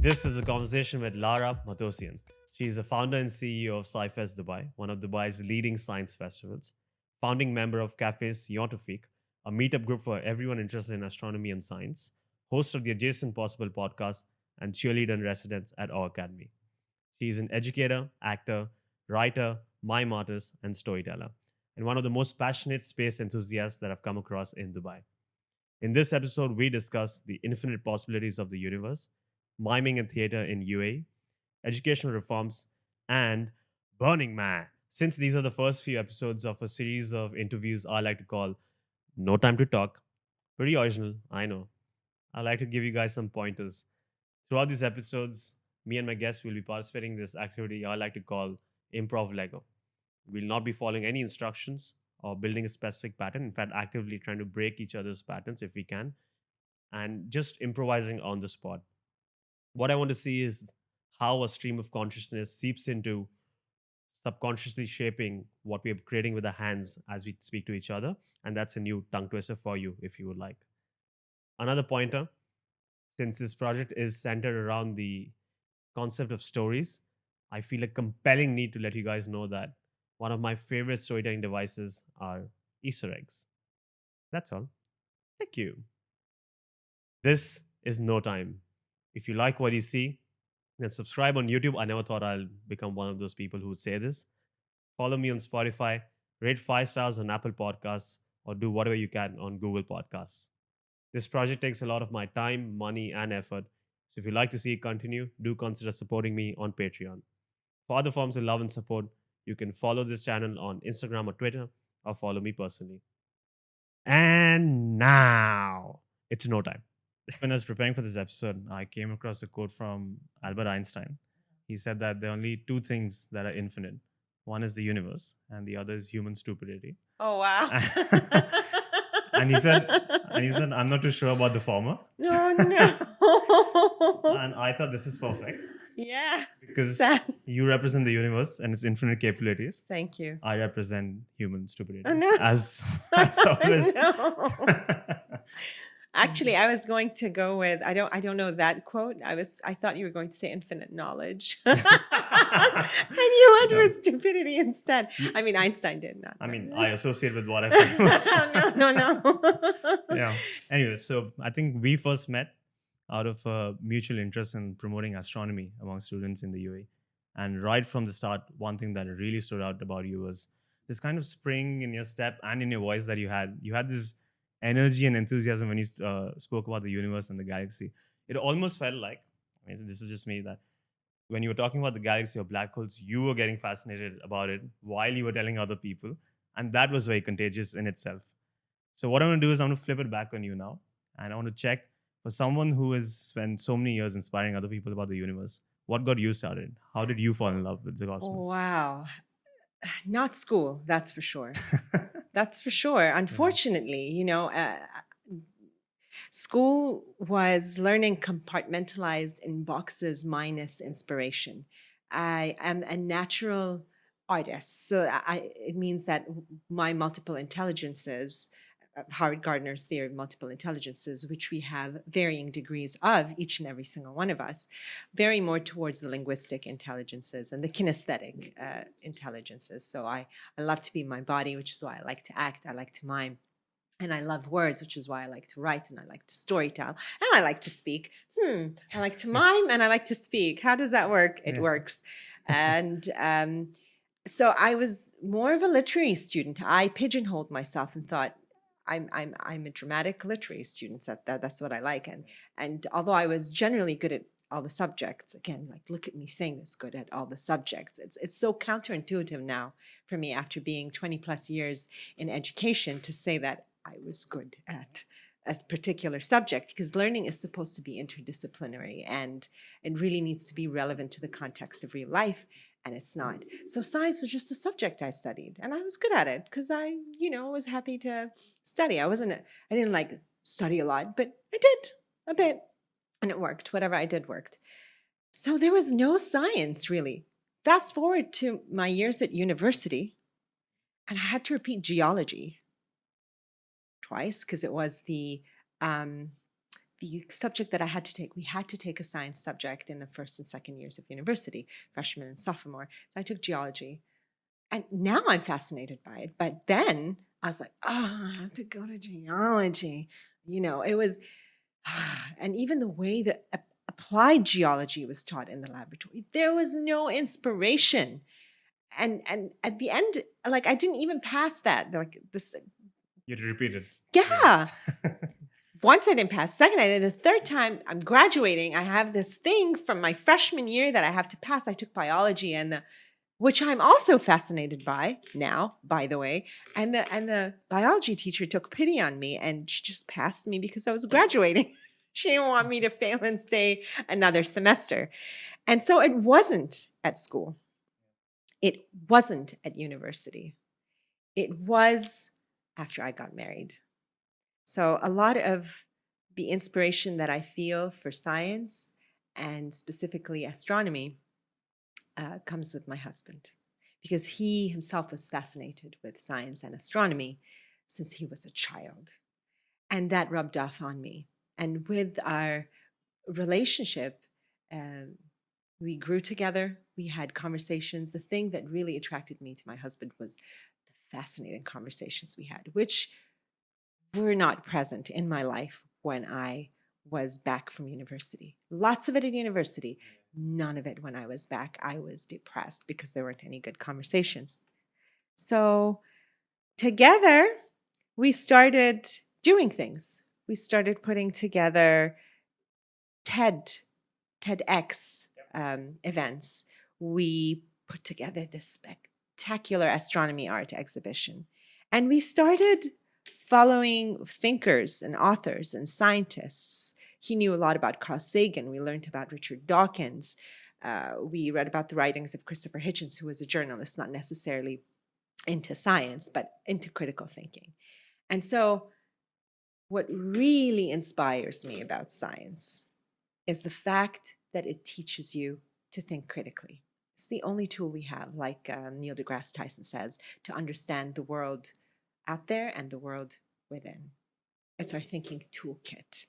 This is a conversation with Lara Matossian. She is the founder and CEO of SciFest Dubai, one of Dubai's leading science festivals, founding member of Cafes Yontifik, a meetup group for everyone interested in astronomy and science, host of the Adjacent Possible podcast, and cheerleader in residence at our academy. She is an educator, actor, writer, mime artist, and storyteller, and one of the most passionate space enthusiasts that I've come across in Dubai. In this episode, we discuss the infinite possibilities of the universe, miming and theater in UAE, educational reforms, and Burning Man. Since these are the first few episodes of a series of interviews I like to call No Time to Talk, pretty original, I know. I like to give you guys some pointers. Throughout these episodes, me and my guests will be participating in this activity I like to call Improv Lego. We'll not be following any instructions or building a specific pattern. In fact, actively trying to break each other's patterns if we can, and just improvising on the spot. What I want to see is how a stream of consciousness seeps into subconsciously shaping what we're creating with our hands as we speak to each other. And that's a new tongue twister for you if you would like. Another pointer, since this project is centered around the concept of stories, I feel a compelling need to let you guys know that one of my favorite storytelling devices are Easter eggs. That's all. Thank you. This is No Time. If you like what you see, then subscribe on YouTube. I never thought I'll become one of those people who would say this. Follow me on Spotify, rate 5 stars on Apple Podcasts, or do whatever you can on Google Podcasts. This project takes a lot of my time, money, and effort. So if you'd like to see it continue, do consider supporting me on Patreon. For other forms of love and support, you can follow this channel on Instagram or Twitter, or follow me personally. And now it's No Time. When I was preparing for this episode, I came across a quote from Albert Einstein. He said that there are only two things that are infinite. One is the universe, and the other is human stupidity. Oh wow! and he said, I'm not too sure about the former. Oh no! And I thought this is perfect Yeah, because sad. you represent the universe and its infinite capabilities. Thank you. I represent human stupidity. Oh, no. As always. No. Actually, I was going to go with I don't know that quote. I thought you were going to say infinite knowledge. And you went with stupidity instead. I mean, Einstein did not. I mean, I associate with what I think. No. Yeah. Anyway, so I think we first met out of a mutual interest in promoting astronomy among students in the UAE. And right from the start, one thing that really stood out about you was this kind of spring in your step and in your voice that you had. You had this energy and enthusiasm when you spoke about the universe and the galaxy. It almost felt like, I mean, this is just me, that when you were talking about the galaxy or black holes, you were getting fascinated about it while you were telling other people. And that was very contagious in itself. So what I'm going to do is I'm going to flip it back on you now. And I want to check, for someone who has spent so many years inspiring other people about the universe, what got you started? How did you fall in love with the cosmos? Wow. Not school, that's for sure. That's for sure. Unfortunately, school was learning compartmentalized in boxes minus inspiration. I am a natural artist. So it means that my multiple intelligences, Howard Gardner's theory of multiple intelligences, which we have varying degrees of, each and every single one of us, vary more towards the linguistic intelligences and the kinesthetic intelligences. So I love to be in my body, which is why I like to act, I like to mime. And I love words, which is why I like to write and I like to storytell and I like to speak. I like to mime and I like to speak. How does that work? It works. And so I was more of a literary student. I pigeonholed myself and thought, I'm a dramatic literary student. That's what I like. And although I was generally good at all the subjects, again, like look at me saying this, good at all the subjects. It's so counterintuitive now for me after being 20 plus years in education to say that I was good at a particular subject, because learning is supposed to be interdisciplinary and it really needs to be relevant to the context of real life. And it's not. So science was just a subject I studied, and I was good at it because I, was happy to study. I didn't like study a lot, but I did a bit, and it worked. Whatever I did worked. So there was no science really. Fast forward to my years at university, and I had to repeat geology twice because it was the the subject that I had to take, we had to take a science subject in the first and second years of university, freshman and sophomore. So I took geology. And now I'm fascinated by it. But then I was like, oh, I have to go to geology. It was, and even the way that applied geology was taught in the laboratory, there was no inspiration. And at the end, like I didn't even pass that. Like this, You had to repeat it. yeah. Once I didn't pass, second I did, the third time I'm graduating, I have this thing from my freshman year that I have to pass. I took biology which I'm also fascinated by now, by the way. And the biology teacher took pity on me and she just passed me because I was graduating. She didn't want me to fail and stay another semester. And so it wasn't at school. It wasn't at university. It was after I got married. So a lot of the inspiration that I feel for science and specifically astronomy comes with my husband, because he himself was fascinated with science and astronomy since he was a child. And that rubbed off on me. And with our relationship, we grew together. We had conversations. The thing that really attracted me to my husband was the fascinating conversations we had, which were not present in my life when I was back from university. Lots of it at university, none of it when I was back. I was depressed because there weren't any good conversations. So together, we started doing things. We started putting together TEDx events. We put together this spectacular astronomy art exhibition. And we started following thinkers and authors and scientists. He knew a lot about Carl Sagan. We learned about Richard Dawkins. We read about the writings of Christopher Hitchens, who was a journalist, not necessarily into science, but into critical thinking. And so what really inspires me about science is the fact that it teaches you to think critically. It's the only tool we have, like Neil deGrasse Tyson says, to understand the world out there and the world within. It's our thinking toolkit.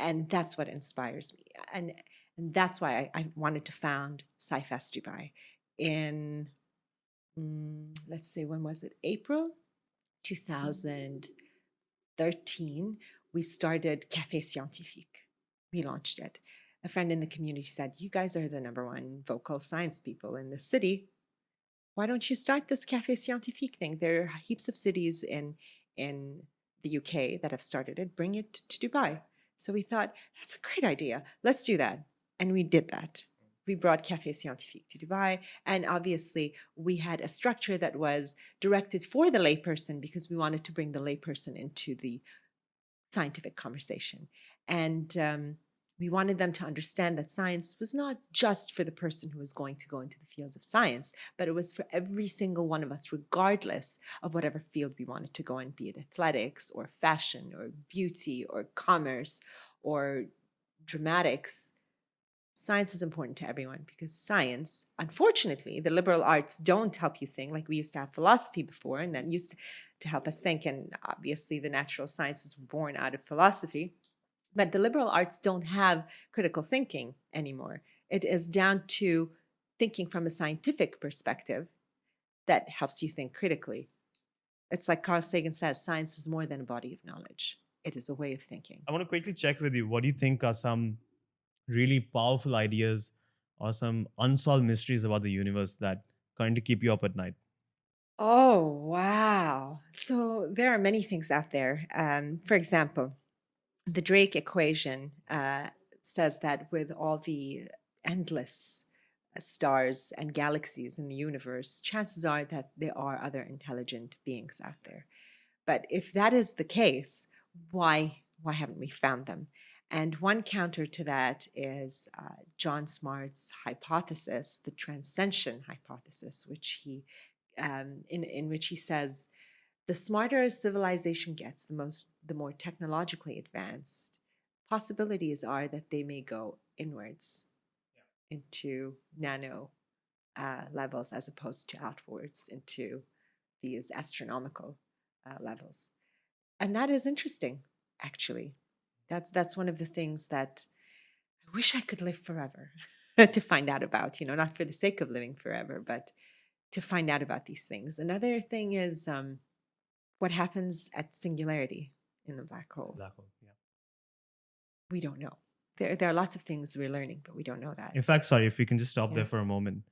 And that's what inspires me. And that's why I wanted to found SciFest Dubai in, let's say, when was it? April 2013. We started Café Scientifique. We launched it. A friend in the community said, you guys are the #1 vocal science people in the city. Why don't you start this Café Scientifique thing? There are heaps of cities in the UK that have started it. Bring it to Dubai. So we thought, that's a great idea. Let's do that. And we did that. We brought Café Scientifique to Dubai. And obviously, we had a structure that was directed for the layperson because we wanted to bring the layperson into the scientific conversation. And we wanted them to understand that science was not just for the person who was going to go into the fields of science, but it was for every single one of us, regardless of whatever field we wanted to go in, be it athletics or fashion or beauty or commerce or dramatics. Science is important to everyone because science, unfortunately, the liberal arts don't help you think. Like we used to have philosophy before, and that used to help us think. And obviously, the natural sciences were born out of philosophy. But the liberal arts don't have critical thinking anymore. It is down to thinking from a scientific perspective that helps you think critically. It's like Carl Sagan says, science is more than a body of knowledge. It is a way of thinking. I want to quickly check with you. What do you think are some really powerful ideas or some unsolved mysteries about the universe that kind of keep you up at night? Oh, wow. So there are many things out there. For example, the Drake equation says that with all the endless stars and galaxies in the universe, chances are that there are other intelligent beings out there. But if that is the case, why haven't we found them? And one counter to that is John Smart's hypothesis, the transcension hypothesis, which he in which he says the smarter a civilization gets, the more technologically advanced, possibilities are that they may go inwards into nano levels as opposed to outwards into these astronomical levels. And that is interesting, actually. That's one of the things that I wish I could live forever to find out about, not for the sake of living forever, but to find out about these things. Another thing is what happens at singularity in the black hole. Black hole. Yeah. We don't know. There are lots of things we're learning, but we don't know that. In fact, sorry, if we can just stop there Yes. for a moment.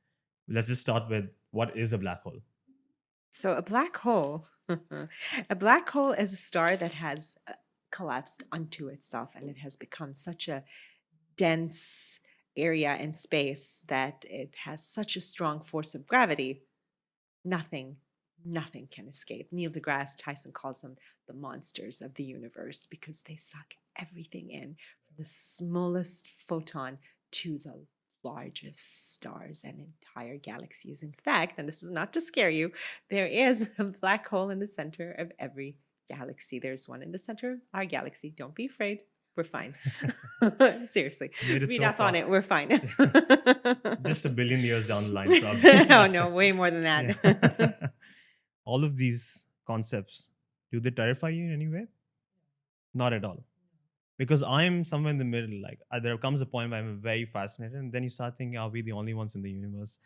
Let's just start with what is a black hole? So a black hole, a black hole is a star that has collapsed onto itself, and it has become such a dense area in space that it has such a strong force of gravity. Nothing can escape. Neil deGrasse Tyson calls them the monsters of the universe because they suck everything in, from the smallest photon to the largest stars and entire galaxies. In fact, and this is not to scare you, there is a black hole in the center of every galaxy. There's one in the center of our galaxy. Don't be afraid. We're fine. Seriously. Read up on it. We're fine. Just a billion years down the line, probably. Oh, no, way more than that. Yeah. All of these concepts, do they terrify you in any way? Not at all. Because I'm somewhere in the middle. Like there comes a point where I'm very fascinated, and then you start thinking, are we the only ones in the universe?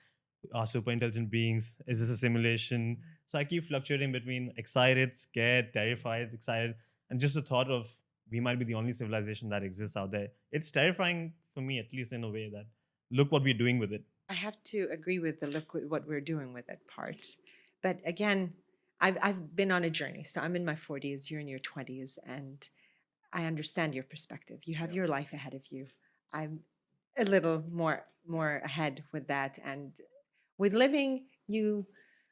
Are super intelligent beings? Is this a simulation? So I keep fluctuating between excited, scared, terrified, excited, and just the thought of we might be the only civilization that exists out there. It's terrifying for me, at least in a way, that look what we're doing with it. I have to agree with the look with what we're doing with it part. But again, I've been on a journey. So I'm in my 40s, you're in your 20s, and I understand your perspective. You have your life ahead of you. I'm a little more ahead with that. And with living, you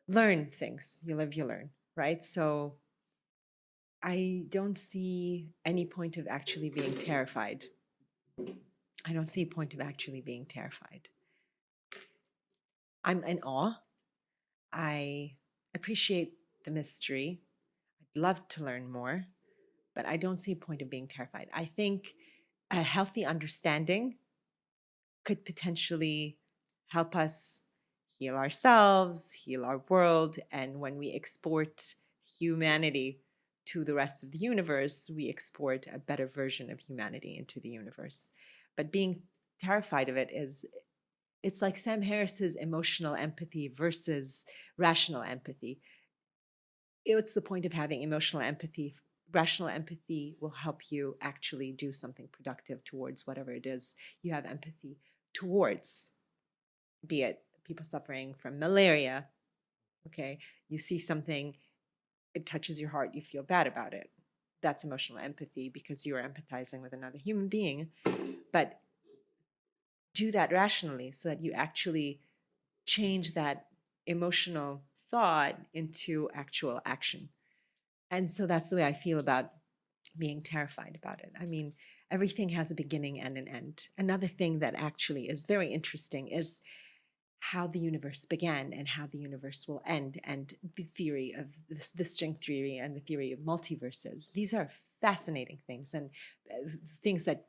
learn things. You live, you learn, right? So I don't see any point of actually being terrified. I don't see a point of actually being terrified. I'm in awe. I appreciate the mystery. I'd love to learn more, but I don't see a point of being terrified. I think a healthy understanding could potentially help us heal ourselves, heal our world, and when we export humanity to the rest of the universe, we export a better version of humanity into the universe. But being terrified of it it's like Sam Harris's emotional empathy versus rational empathy. It's the point of having emotional empathy. Rational empathy will help you actually do something productive towards whatever it is you have empathy towards, be it people suffering from malaria. Okay, you see something, it touches your heart, you feel bad about it. That's emotional empathy because you are empathizing with another human being. But do that rationally so that you actually change that emotional thought into actual action. And so that's the way I feel about being terrified about it. I mean, everything has a beginning and an end. Another thing that actually is very interesting is how the universe began and how the universe will end, and the theory of the string theory and the theory of multiverses. These are fascinating things, and things that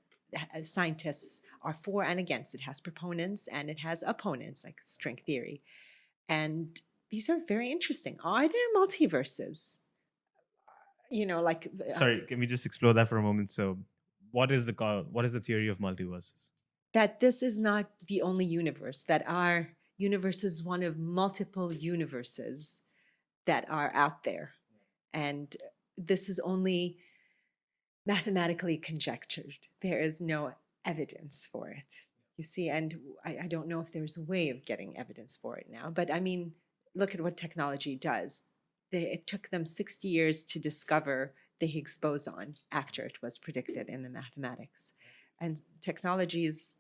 scientists are for and against. It has proponents and it has opponents, like string theory. And these are very interesting. Are there multiverses? Like Sorry, can we just explore that for a moment? So what is the theory of multiverses? That this is not the only universe, that our universe is one of multiple universes that are out there. And this is only mathematically conjectured. There is no evidence for it, you see. And I don't know if there's a way of getting evidence for it now. But I mean, look at what technology does. It took them 60 years to discover the Higgs boson after it was predicted in the mathematics. And technologies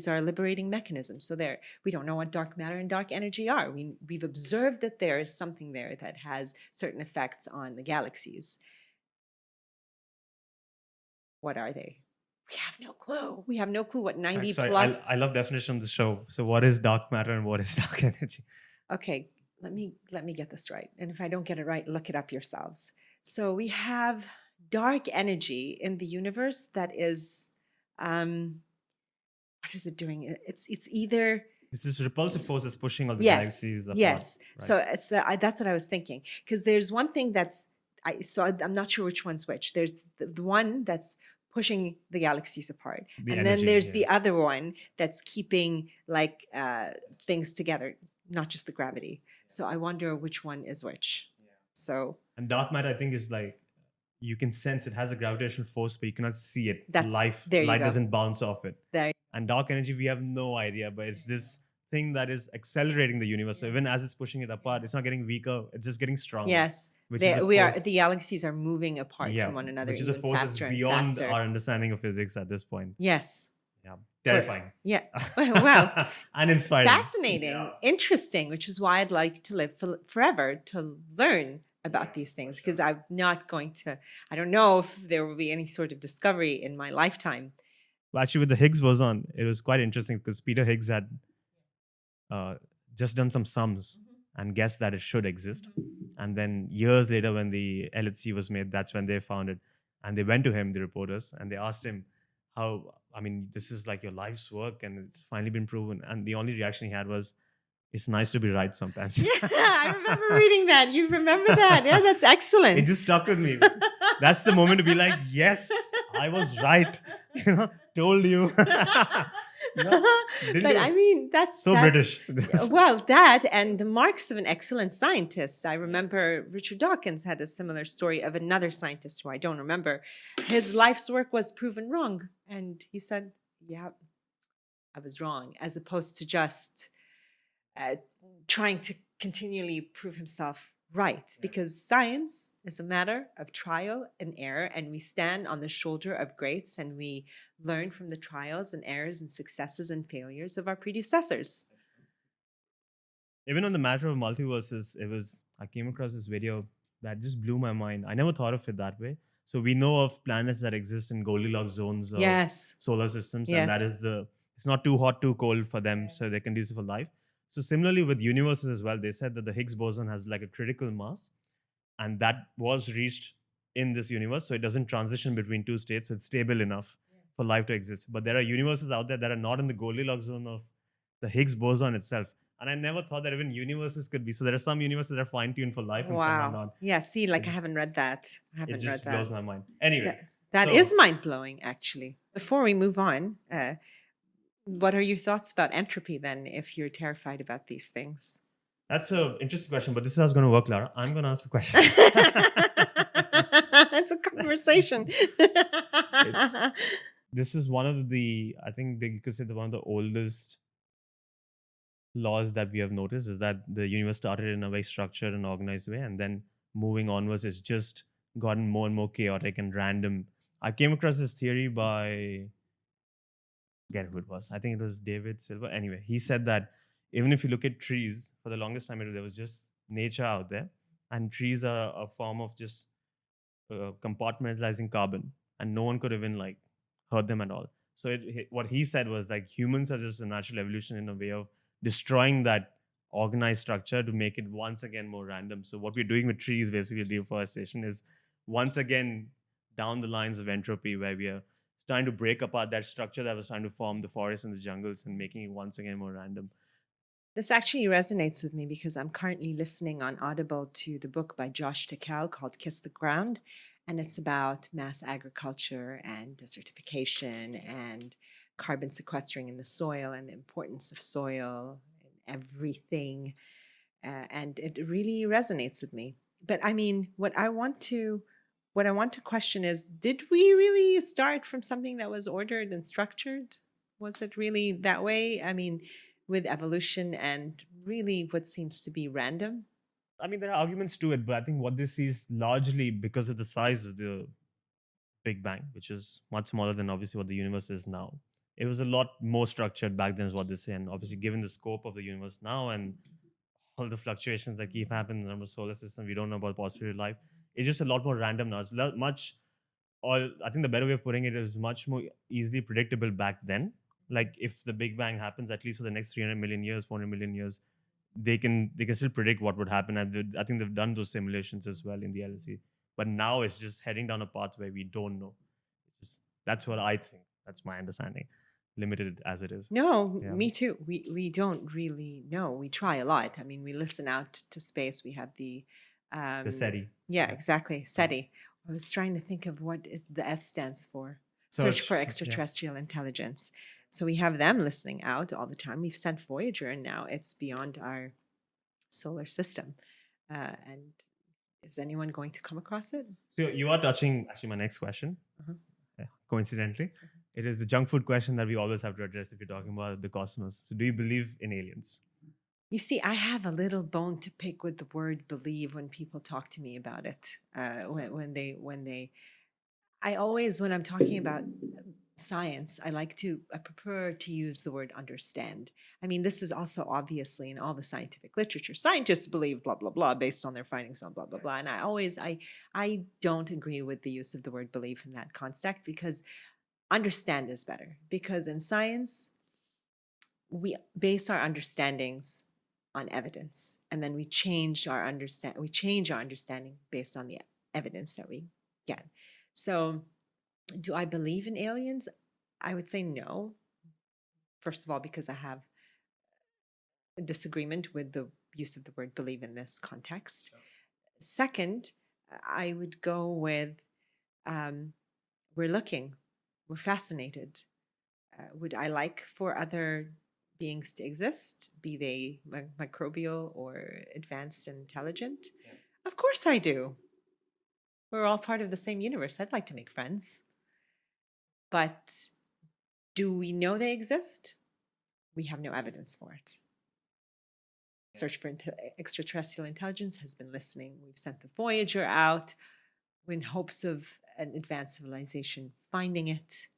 are a liberating mechanism. So we don't know what dark matter and dark energy are. We've observed that there is something there that has certain effects on the galaxies. What are they? We have no clue. We have no clue what 90 plus. I love definition of the show. So what is dark matter and what is dark energy? Okay, let me get this right. And if I don't get it right, look it up yourselves. So we have dark energy in the universe that is, what is it doing? It's either it's this repulsive force that's pushing all the galaxies apart. Yes. Right? So it's that's what I was thinking. Because there's one thing that's I'm not sure which one's which. There's the one that's pushing the galaxies apart, The and then energy, there's yeah. the other one that's keeping like things together, not just the gravity. So I wonder which one is which. So And dark matter, I think, is like you can sense it has a gravitational force, but you cannot see it. there you Light go. doesn't bounce off it. There. And dark energy, we have no idea, but it's this thing that is accelerating the universe. So even as it's pushing it apart, it's not getting weaker; it's just getting stronger. Yes, which is a we are. force- The galaxies are moving apart yeah, from one another, which is a even force that's faster and beyond faster. our understanding of physics at this point. Yes. Yeah, terrifying. Yeah. Well, and inspiring. Fascinating, Yeah. interesting, which is why I'd like to live forever to learn about these things, because I'm not going to. I don't know if there will be any sort of discovery in my lifetime. Well, actually, with the Higgs boson, it was quite interesting because Peter Higgs had just done some sums and guessed that it should exist. And then years later, when the LHC was made, that's when they found it. And they went to him, the reporters, and they asked him how, I mean, this is like your life's work and it's finally been proven. And the only reaction he had was, it's nice to be right sometimes. Yeah, I remember reading that. You remember that? Yeah, that's excellent. It just stuck with me. That's the moment to be like, yes, I was right. Told you. But I mean, that's so British. Well, that and the marks of an excellent scientist. I remember Richard Dawkins had a similar story of another scientist who I don't remember. His life's work was proven wrong. And he said, yeah, I was wrong, as opposed to just trying to continually prove himself right, because science is a matter of trial and error, and we stand on the shoulder of greats and we learn from the trials and errors and successes and failures of our predecessors. Even on the matter of multiverses, I came across this video that just blew my mind. I never thought of it that way. So we know of planets that exist in Goldilocks zones of solar systems, and that is it's not too hot, too cold for them, so they're conducive for life. So similarly with universes as well, they said that the Higgs boson has like a critical mass, and that was reached in this universe. So it doesn't transition between two states. So it's stable enough for life to exist. But there are universes out there that are not in the Goldilocks zone of the Higgs boson itself. And I never thought that even universes could be. So there are some universes that are fine-tuned for life and some are not. Yeah, see, like I haven't read that. It just blows my mind. Anyway. That is mind-blowing, actually. Before we move on, what are your thoughts about entropy then, if you're terrified about these things? That's an interesting question, but this is how it's going to work, Lara. I'm going to ask the question. It's a conversation. This is one of the, I think you could say one of the oldest laws that we have noticed, is that the universe started in a very structured and organized way, and then moving onwards, it's just gotten more and more chaotic and random. I came across this theory by, forget who it was. I think it was David Silver. Anyway, he said that even if you look at trees, for the longest time, there was just nature out there, and trees are a form of just compartmentalizing carbon, and no one could even like hurt them at all. So what he said was like humans are just a natural evolution in a way of destroying that organized structure to make it once again more random. So what we're doing with trees, basically deforestation, is once again down the lines of entropy, where we are trying to break apart that structure that was trying to form the forests and the jungles and making it once again more random. This actually resonates with me because I'm currently listening on Audible to the book by Josh Tickell called Kiss the Ground. And it's about mass agriculture and desertification and carbon sequestering in the soil and the importance of soil and everything. And it really resonates with me. But I mean, what I want to question is, did we really start from something that was ordered and structured? Was it really that way? I mean, with evolution and really what seems to be random? I mean, there are arguments to it, but I think what this is largely because of the size of the Big Bang, which is much smaller than obviously what the universe is now. It was a lot more structured back then, is what they say. And obviously, given the scope of the universe now and all the fluctuations that keep happening in the solar system, we don't know about possibility of life. It's just a lot more random now. It's much, or I think the better way of putting it is much more easily predictable back then. Like if the Big Bang happens, at least for the next 300 million years, 400 million years, they can still predict what would happen. And I think they've done those simulations as well in the LHC. But now it's just heading down a path where we don't know. That's what I think. That's my understanding, limited as it is. No, me too. We don't really know. We try a lot. I mean, we listen out to space. We have the The SETI. Yeah, exactly. SETI. I was trying to think of what the S stands for. Search for extraterrestrial intelligence. So we have them listening out all the time. We've sent Voyager, and now it's beyond our solar system. And is anyone going to come across it? So you are touching actually my next question. Coincidentally, it is the junk food question that we always have to address if you're talking about the cosmos. So do you believe in aliens? You see, I have a little bone to pick with the word believe when people talk to me about it. I always, when I'm talking about science, I prefer to use the word understand. I mean, this is also obviously in all the scientific literature. Scientists believe blah, blah, blah, based on their findings on blah, blah, blah. And I don't agree with the use of the word belief in that context, because understand is better. Because in science, we base our understandings on evidence, and then we change our understanding based on the evidence that we get. So, do I believe in aliens? I would say no. First of all, because I have a disagreement with the use of the word believe in this context. Second, I would go with we're looking, we're fascinated. Would I like for other beings to exist, be they microbial or advanced and intelligent? Yeah. Of course I do. We're all part of the same universe. I'd like to make friends. But do we know they exist? We have no evidence for it. Search for extraterrestrial intelligence has been listening. We've sent the Voyager out in hopes of an advanced civilization finding it.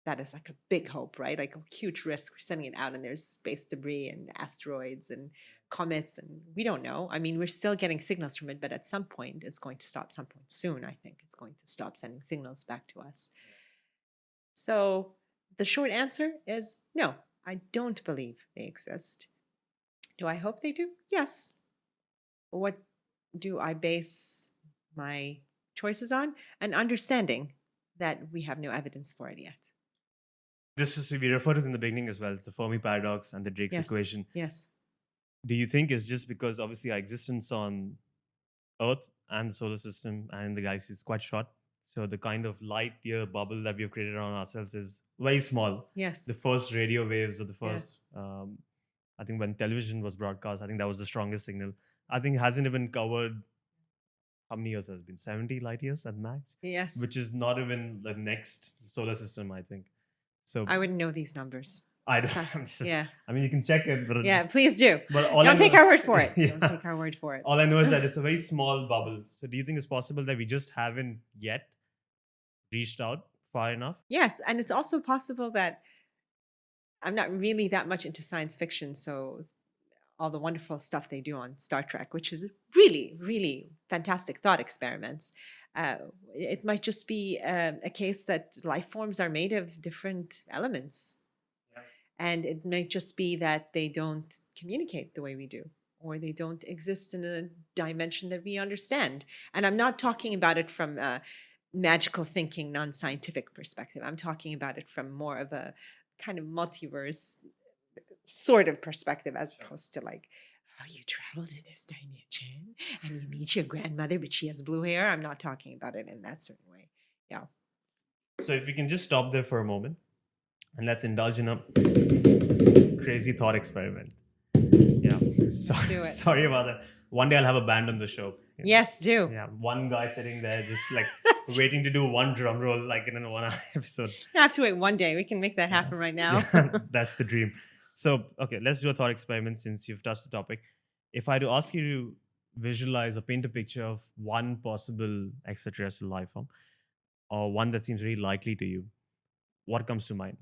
That is like a big hope, right? Like a huge risk. We're sending it out, and there's space debris and asteroids and comets, and we don't know. I mean, we're still getting signals from it, but at some point, it's going to stop. Some point soon, I think it's going to stop sending signals back to us. So the short answer is no, I don't believe they exist. Do I hope they do? Yes. What do I base my choices on? An understanding that we have no evidence for it yet. This is, we referred to it in the beginning as well. It's the Fermi paradox and the Drake's equation. Yes. Do you think it's just because obviously our existence on Earth and the solar system and the galaxy is quite short? So the kind of light year bubble that we've created around ourselves is very small. Yes. The first radio waves or the first, I think when television was broadcast, I think that was the strongest signal. I think it hasn't even covered, how many years has it been? 70 light years at max? Yes. Which is not even the next solar system, I think. So I wouldn't know these numbers. I don't. I mean, you can check it, but please do. But don't take our word for it. Don't take our word for it. All I know is that it's a very small bubble. So, do you think it's possible that we just haven't yet reached out far enough? Yes, and it's also possible that I'm not really that much into science fiction, so all the wonderful stuff they do on Star Trek, which is really, really fantastic thought experiments. It might just be a case that life forms are made of different elements. Yeah. And it might just be that they don't communicate the way we do, or they don't exist in a dimension that we understand. And I'm not talking about it from a magical thinking, non-scientific perspective. I'm talking about it from more of a kind of multiverse sort of perspective, as opposed to like, oh, you travel to this dimension and you meet your grandmother, but she has blue hair. I'm not talking about it in that certain way. Yeah. So if we can just stop there for a moment and let's indulge in a crazy thought experiment. Yeah. Sorry about that. One day I'll have a band on the show. Yes, do. Yeah. One guy sitting there just like waiting to do one drum roll like in a 1 hour episode. You have to wait one day. We can make that happen right now. That's the dream. So, okay, let's do a thought experiment since you've touched the topic. If I do ask you to visualize or paint a picture of one possible extraterrestrial life form or one that seems really likely to you, what comes to mind?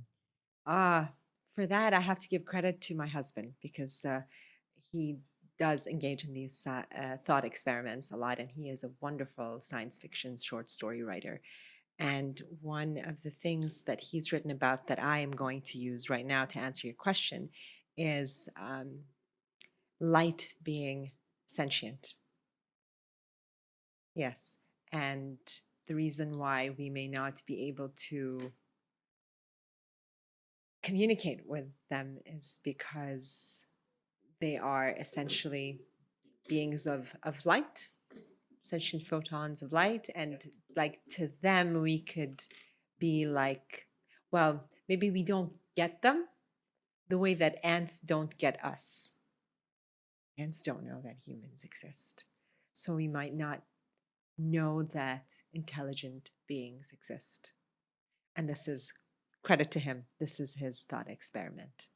For that, I have to give credit to my husband, because he does engage in these thought experiments a lot, and he is a wonderful science fiction short story writer. And one of the things that he's written about that I am going to use right now to answer your question is light being sentient. Yes. And the reason why we may not be able to communicate with them is because they are essentially beings of light, sentient photons of light, and like to them we could be like, well, maybe we don't get them the way that ants don't get us. Ants don't know that humans exist, so we might not know that intelligent beings exist. And this is credit to him. This is his thought experiment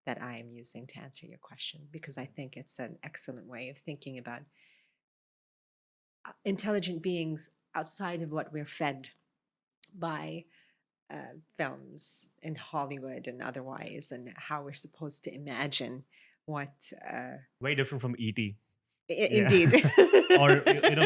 that I am using to answer your question, because I think it's an excellent way of thinking about intelligent beings outside of what we're fed by films in Hollywood and otherwise, and how we're supposed to imagine what. Very different from E.T. Indeed. Or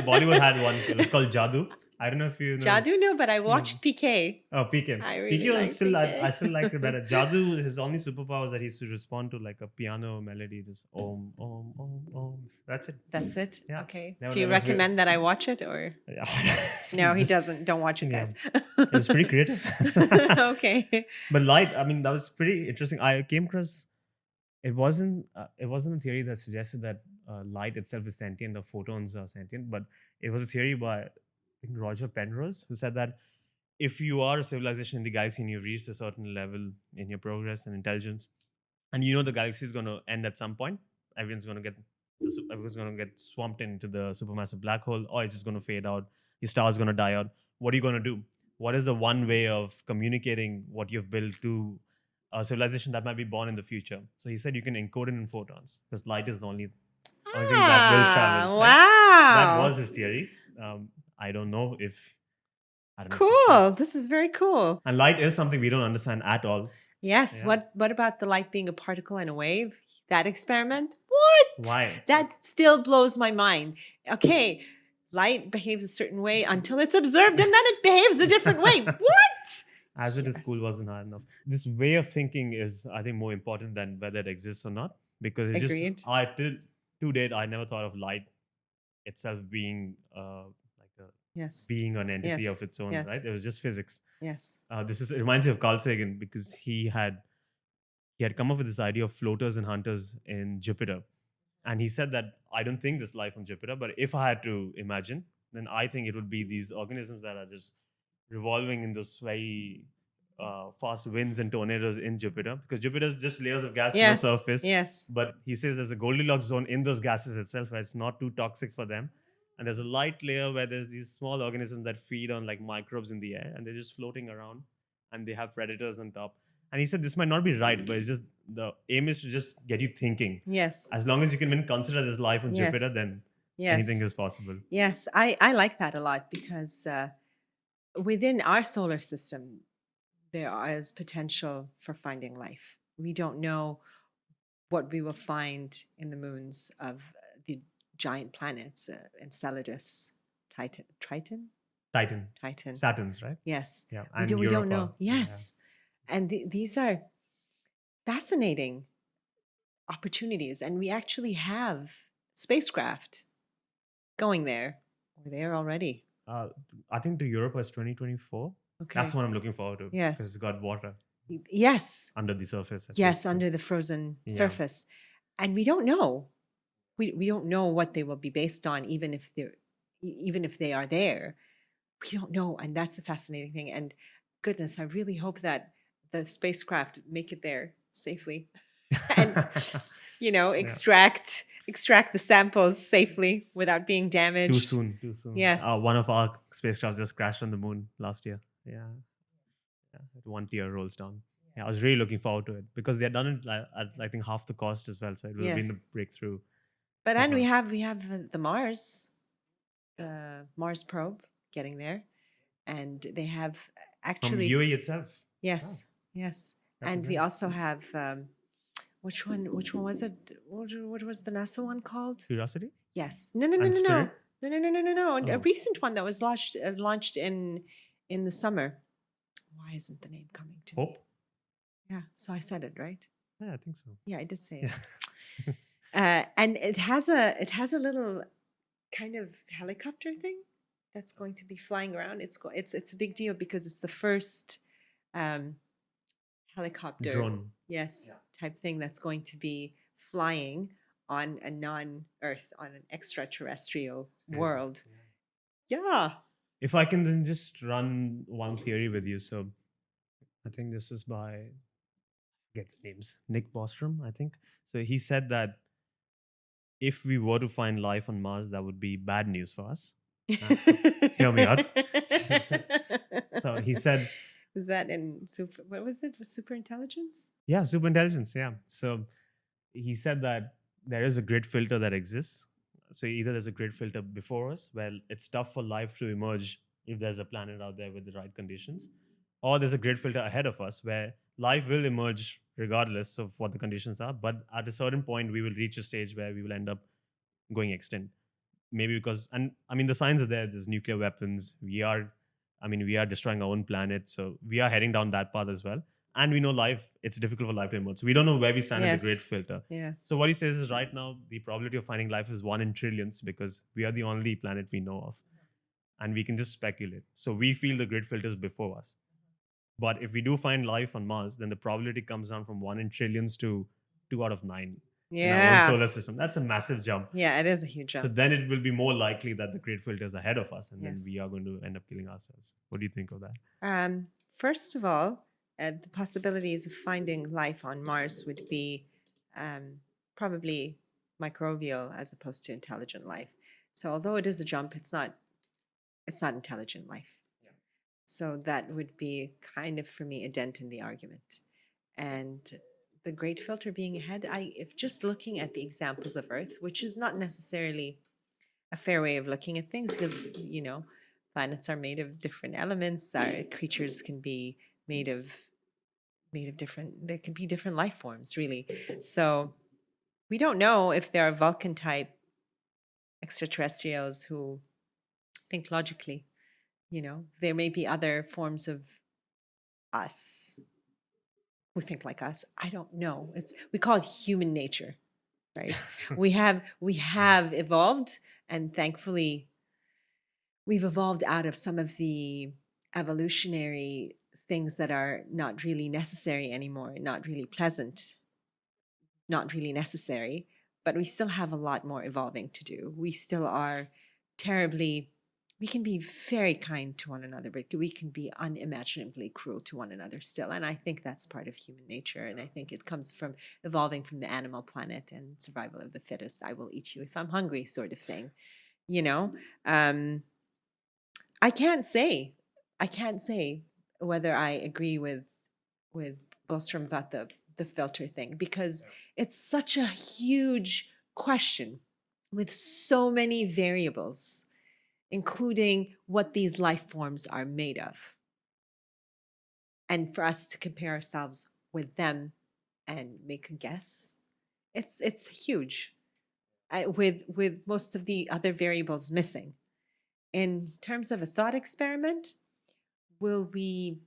Bollywood had one. It was called Jadoo. I don't know if you know. Jadoo, no, but I watched PK. Oh, PK. I really PK was like still, PK. I still like it better. Jadoo, his only superpower was that he used to respond to like a piano melody, just om, om, om, om. That's it. That's it? Yeah. Okay. Never- Do you never heard- recommend that I watch it, or? No, he Just- doesn't. Don't watch it, Yeah. guys. It was pretty creative. Okay. But light, I mean, that was pretty interesting. I came across, it wasn't a theory that suggested that light itself is sentient or photons are sentient, but it was a theory by, I think, Roger Penrose, who said that if you are a civilization in the galaxy and you've reached a certain level in your progress and intelligence, and you know the galaxy is going to end at some point, everyone's going to get swamped into the supermassive black hole, or it's just going to fade out, your star's going to die out. What are you going to do? What is the one way of communicating what you've built to a civilization that might be born in the future? So he said you can encode it in photons, because light is the only thing that will travel. Right? That Wow. was his theory. I don't know if. I don't know if it's true. Cool. This is very cool. And light is something we don't understand at all. Yes. Yeah. What about the light being a particle and a wave? That experiment? What? Why? That still blows my mind. Okay, light behaves a certain way until it's observed, and then it behaves a different way. What? As it is, Yes. school wasn't hard enough. This way of thinking is, I think, more important than whether it exists or not. Because it's Agreed. just, to date, I never thought of light itself being like a Yes. being or an entity Yes. of its own, Yes. right? It was just physics. Yes. It reminds me of Carl Sagan, because he had come up with this idea of floaters and hunters in Jupiter. And he said that I don't think there's life on Jupiter, but if I had to imagine, then I think it would be these organisms that are just revolving in those very fast winds and tornadoes in Jupiter, because Jupiter is just layers of gas, Yes. no surface. Yes. But he says there's a Goldilocks zone in those gases itself where it's not too toxic for them. And there's a light layer where there's these small organisms that feed on like microbes in the air, and they're just floating around, and they have predators on top. And he said this might not be right, but it's just the aim is to just get you thinking. Yes. As long as you can even consider there's life on Yes. Jupiter, then Yes. anything is possible. Yes. I like that a lot, because within our solar system, there is potential for finding life. We don't know what we will find in the moons of the giant planets, Enceladus, Titan. Titan. Saturn's, right? Yes. Yeah. We don't know. Europa. Yeah. Yes. And these are fascinating opportunities. And we actually have spacecraft going there. We're there already. I think to Europa is 2024. Okay. That's what I'm looking forward to. Yes. Because it's got water Yes. under the surface. at Yes, least. under the frozen Yeah. surface. And we don't know. We don't know what they will be based on, even if they are there. We don't know. And that's the fascinating thing. And goodness, I really hope that the spacecraft make it there safely. And extract the samples safely without being damaged. Too soon. Yes. One of our spacecrafts just crashed on the moon last year. Yeah. One tier rolls down. Yeah, I was really looking forward to it, because they had done it at I think half the cost as well. So it would have been Yes. a breakthrough. But then we Uh-huh. have the Mars probe getting there, and they have From actually UAE itself. yes. And we Represent. also have which one was it? What was the NASA one called? Curiosity? Yes. No. And Spirit? No. A Oh. recent one that was launched in the summer. Why isn't the name coming to me? Hope? Yeah. So I said it right. Yeah, I think so. Yeah, I did say Yeah. it. And it has a little kind of helicopter thing that's going to be flying around. It's a big deal, because it's the first helicopter, Drone. yes, type thing that's going to be flying on a non-Earth, on an extraterrestrial Crazy. world. Yeah. Yeah. If I can then just run one theory with you. So I think this is by, get the names, Nick Bostrom, I think. So he said that if we were to find life on Mars, that would be bad news for us. Hear me out. So he said, Was that in super? What was it? Was super intelligence? yeah, super intelligence. Yeah. So he said that there is a grid filter that exists. So either there's a grid filter before us, where it's tough for life to emerge if there's a planet out there with the right conditions, or there's a grid filter ahead of us where life will emerge regardless of what the conditions are. But at a certain point, we will reach a stage where we will end up going extinct. Maybe because, and I mean, the signs are there. There's nuclear weapons. We are destroying our own planet. So we are heading down that path as well. And we know life, it's difficult for life to emerge. So we don't know where we stand in the Yes. grid filter. Yes. So what he says is right now, the probability of finding life is 1 in trillions because we are the only planet we know of. And we can just speculate. So we feel the grid filters before us. But if we do find life on Mars, then the probability comes down from 1 in trillions to 2 out of 9 in our own Yeah. solar system. That's a massive jump. Yeah, it is a huge So jump. then it will be more likely that the grid filter is ahead of us, and then Yes. we are going to end up killing ourselves. What do you think of that? First of all, the possibilities of finding life on Mars would be probably microbial as opposed to intelligent life. So although it is a jump, it's not intelligent life. Yeah. So that would be kind of, for me, a dent in the argument. And the great filter being ahead, if just looking at the examples of Earth, which is not necessarily a fair way of looking at things, because planets are made of different elements. Our creatures can be made of different. There can be different life forms, really. So we don't know if there are Vulcan type extraterrestrials who think logically. There may be other forms of us who think like us. I don't know. We call it human nature, right? we have evolved, and thankfully we've evolved out of some of the evolutionary things that are not really necessary anymore, not really pleasant, not really necessary, but we still have a lot more evolving to do. We still are we can be very kind to one another, but we can be unimaginably cruel to one another still. And I think that's part of human nature. And I think it comes from evolving from the animal planet and survival of the fittest. I will eat you if I'm hungry, sort of thing. I can't say whether I agree with Bostrom about the filter thing, because it's such a huge question with so many variables, including what these life forms are made of. And for us to compare ourselves with them and make a guess, it's huge, with most of the other variables missing. In terms of a thought experiment, will we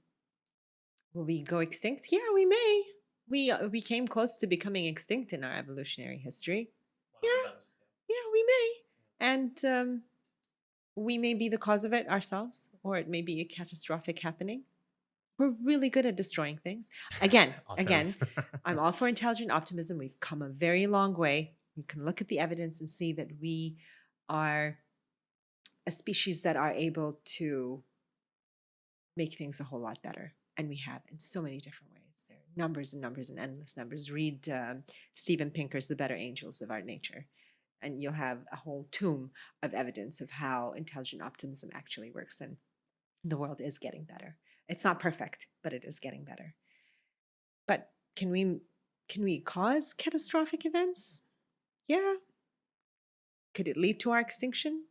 go extinct? Yeah, we may. We came close to becoming extinct in our evolutionary history. Yeah, we may. And we may be the cause of it ourselves, or it may be a catastrophic happening. We're really good at destroying things. Again, I'm all for intelligent optimism. We've come a very long way. You can look at the evidence and see that we are a species that are able to make things a whole lot better. And we have in so many different ways. There are numbers and numbers and endless numbers. Read Steven Pinker's The Better Angels of Our Nature, and you'll have a whole tomb of evidence of how intelligent optimism actually works. And the world is getting better. It's not perfect, but it is getting better. But can we cause catastrophic events? Yeah. Could it lead to our extinction?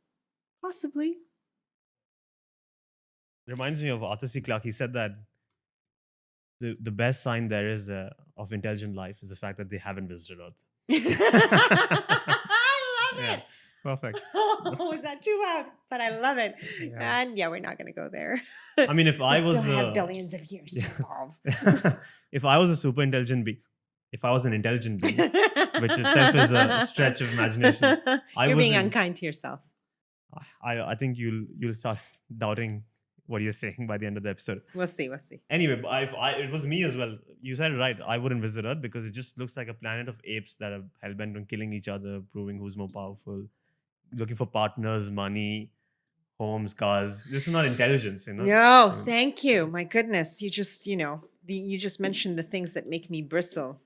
Possibly. Reminds me of Arthur C. Clarke. He said that the best sign there is of intelligent life is the fact that they haven't visited Earth. I love it. Perfect. Oh, is that too loud? But I love it. Yeah. And we're not going to go there. I mean, if I was still have billions of years to evolve. If I was a super intelligent being, if I was an intelligent being, which itself is a stretch of imagination, You're being unkind to yourself. I think you'll start doubting what you're saying by the end of the episode. We'll see. We'll see. Anyway, it was me as well. You said it right. I wouldn't visit Earth because it just looks like a planet of apes that are hell bent on killing each other, proving who's more powerful, looking for partners, money, homes, cars. This is not intelligence, you know. No, thank you. My goodness, you just, you just mentioned the things that make me bristle.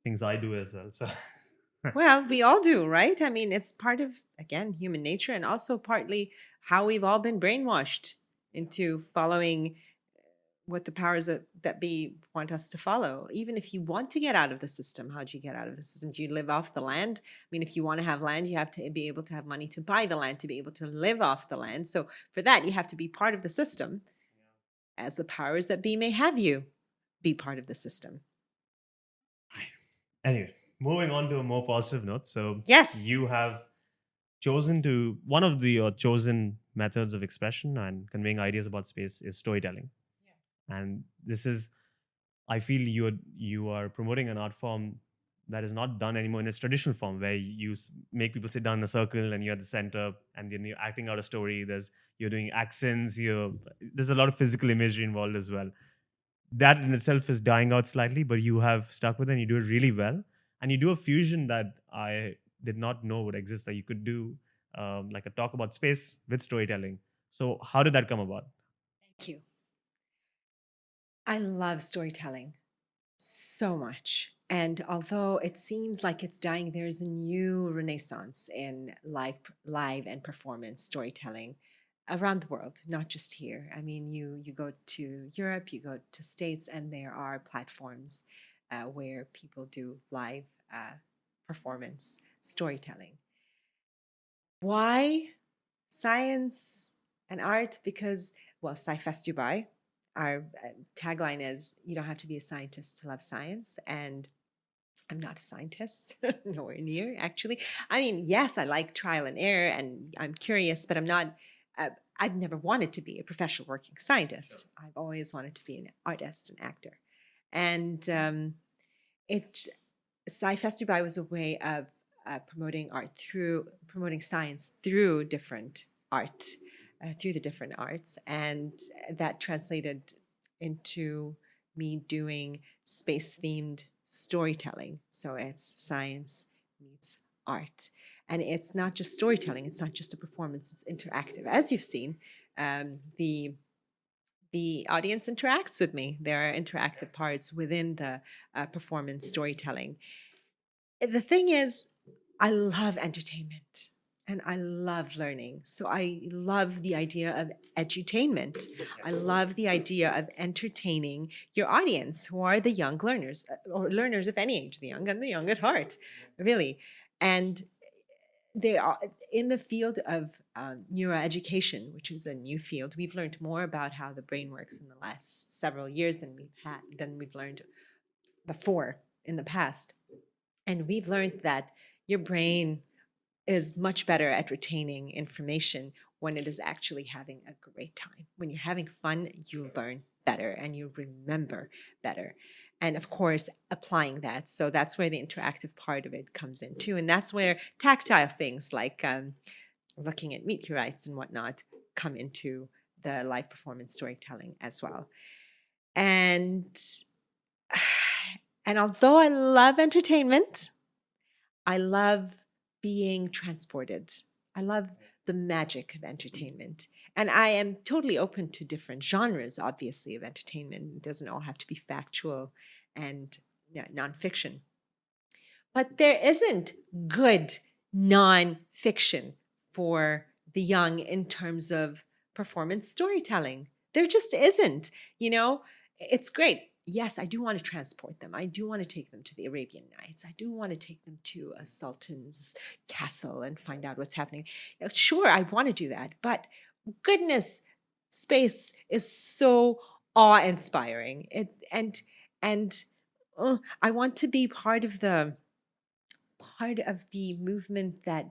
Things I do as well. So Well, we all do, right? I mean, it's part of, again, human nature, and also partly how we've all been brainwashed into following what the powers that be want us to follow. Even if you want to get out of the system, how do you get out of the system? Do you live off the land? I mean, if you want to have land, you have to be able to have money to buy the land, to be able to live off the land. So for that, you have to be part of the system, as the powers that be may have you be part of the system. anyway, moving on to a more positive note. So Yes. you have chosen to one of the chosen methods of expression and conveying ideas about space is storytelling. And this is, I feel you are promoting an art form that is not done anymore in its traditional form, where you make people sit down in a circle and you're at the center and then you're acting out a story. You're doing accents. There's a lot of physical imagery involved as well. That in itself is dying out slightly, but you have stuck with it and you do it really well. And you do a fusion that I did not know would exist, that you could do like a talk about space with storytelling. So how did that come about? Thank you. I love storytelling so much. And although it seems like it's dying, there's a new renaissance in live and performance storytelling around the world, not just here. I mean, you go to Europe, you go to States, and there are platforms where people do live performance storytelling. Why science and art? Because, well, SciFest Dubai, our tagline is, you don't have to be a scientist to love science. And I'm not a scientist, nowhere near, actually. I mean, yes, I like trial and error and I'm curious, but I'm not, I've never wanted to be a professional working scientist. Sure. I've always wanted to be an artist, an actor. And SciFest Dubai was a way of promoting science through different art. Through the different arts, and that translated into me doing space-themed storytelling. So it's science meets art, and it's not just storytelling. It's not just a performance. It's interactive, as you've seen. The audience interacts with me. There are interactive parts within the performance storytelling. The thing is, I love entertainment. And I love learning. So I love the idea of edutainment. I love the idea of entertaining your audience, who are the young learners, or learners of any age, the young and the young at heart, really. And they are in the field of neuroeducation, which is a new field. We've learned more about how the brain works in the last several years than we've learned before in the past. And we've learned that your brain is much better at retaining information when it is actually having a great time. When you're having fun, you learn better and you remember better. And of course, applying that. So that's where the interactive part of it comes in too. And that's where tactile things like looking at meteorites and whatnot come into the live performance storytelling as well. And although I love entertainment, I love being transported. I love the magic of entertainment. And I am totally open to different genres, obviously, of entertainment. It doesn't all have to be factual and nonfiction. But there isn't good nonfiction for the young in terms of performance storytelling. There just isn't. It's great. Yes, I do want to transport them. I do want to take them to the Arabian Nights. I do want to take them to a sultan's castle and find out what's happening. Sure, I want to do that. But goodness, space is so awe-inspiring. I want to be part of the movement that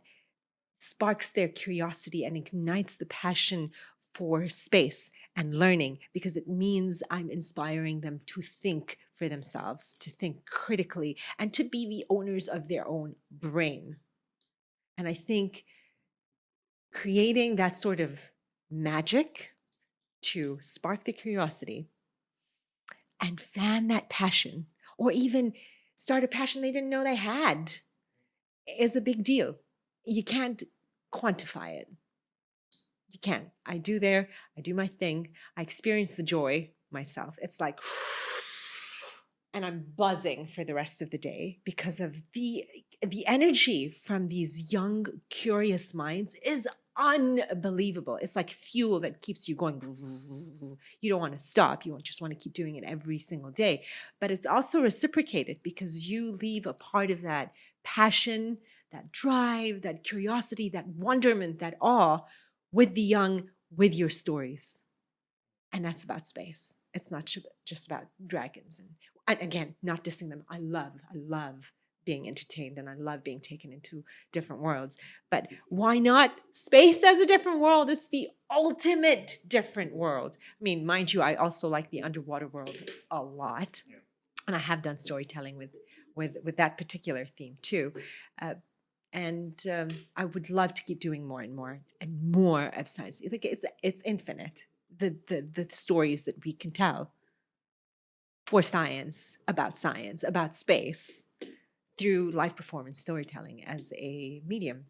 sparks their curiosity and ignites the passion for space and learning, because it means I'm inspiring them to think for themselves, to think critically, and to be the owners of their own brain. And I think creating that sort of magic to spark the curiosity and fan that passion, or even start a passion they didn't know they had, is a big deal. You can't quantify it. You can't. I do my thing. I experience the joy myself. It's like, and I'm buzzing for the rest of the day because of the energy from these young, curious minds is unbelievable. It's like fuel that keeps you going. You don't want to stop. You just want to keep doing it every single day. But it's also reciprocated because you leave a part of that passion, that drive, that curiosity, that wonderment, that awe with the young, with your stories. And that's about space. It's not just about dragons. And again, not dissing them. I love being entertained and I love being taken into different worlds. But why not space as a different world? It's the ultimate different world. I mean, mind you, I also like the underwater world a lot. Yeah. And I have done storytelling with that particular theme too. And I would love to keep doing more and more of science. I think it's infinite. The stories that we can tell for science, about space, through live performance storytelling as a medium.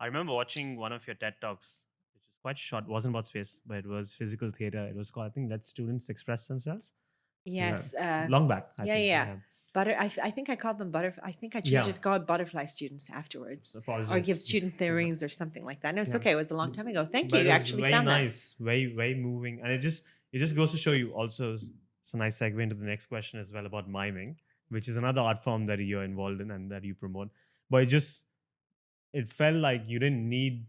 I remember watching one of your TED Talks, which was quite short, wasn't about space, but it was physical theater. It was called, I think, Let Students Express Themselves. Yes. Long back, I think. Yeah. I think I called them butterfly. I think I changed it to called butterfly students afterwards. Apologies. Or give student their rings or something like that. No, it's okay. It was a long time ago. Thank you. You actually very found nice, very moving. And it just goes to show you also, it's a nice segue into the next question as well about miming, which is another art form that you're involved in and that you promote. But it felt like you didn't need,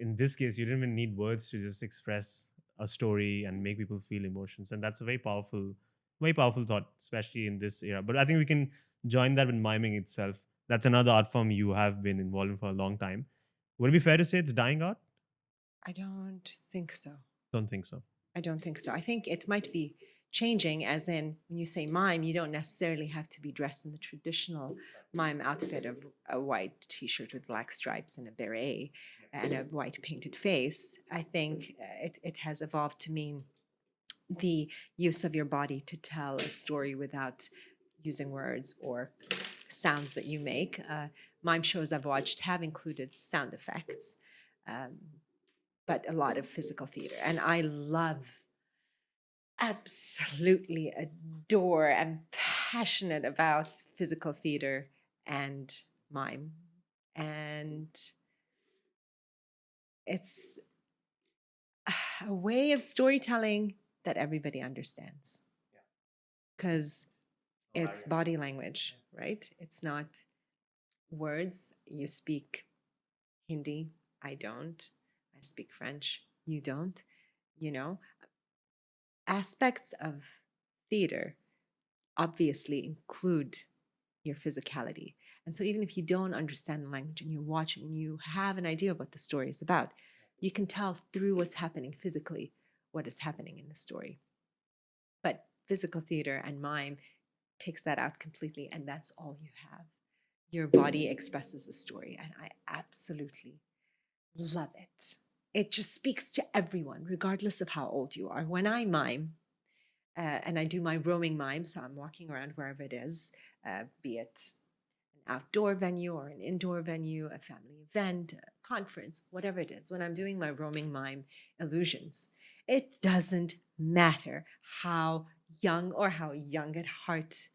in this case, you didn't even need words to just express a story and make people feel emotions. And that's a very powerful thought, especially in this era. But I think we can join that with miming itself. That's another art form you have been involved in for a long time. Would it be fair to say it's dying out? I don't think so. Don't think so. I don't think so. I think it might be changing, as in when you say mime, you don't necessarily have to be dressed in the traditional mime outfit of a white t-shirt with black stripes and a beret and a white painted face. I think it has evolved to mean the use of your body to tell a story without using words or sounds that you make. Mime shows I've watched have included sound effects, but a lot of physical theater. And I absolutely adore and passionate about physical theater and mime. And it's a way of storytelling that everybody understands. Because it's body language, right? It's not words. You speak Hindi, I don't. I speak French, you don't. You know, aspects of theater obviously include your physicality. And so even if you don't understand the language and you're watching and you have an idea of what the story is about, you can tell through what's happening physically what is happening in the story. But physical theater and mime takes that out completely, and that's all you have. Your body expresses the story, and I absolutely love it. It just speaks to everyone, regardless of how old you are. When I mime, and I do my roaming mime, so I'm walking around wherever it is, be it an outdoor venue or an indoor venue, a family event, a conference, whatever it is. When I'm doing my roaming mime illusions, it doesn't matter how young or how young at heart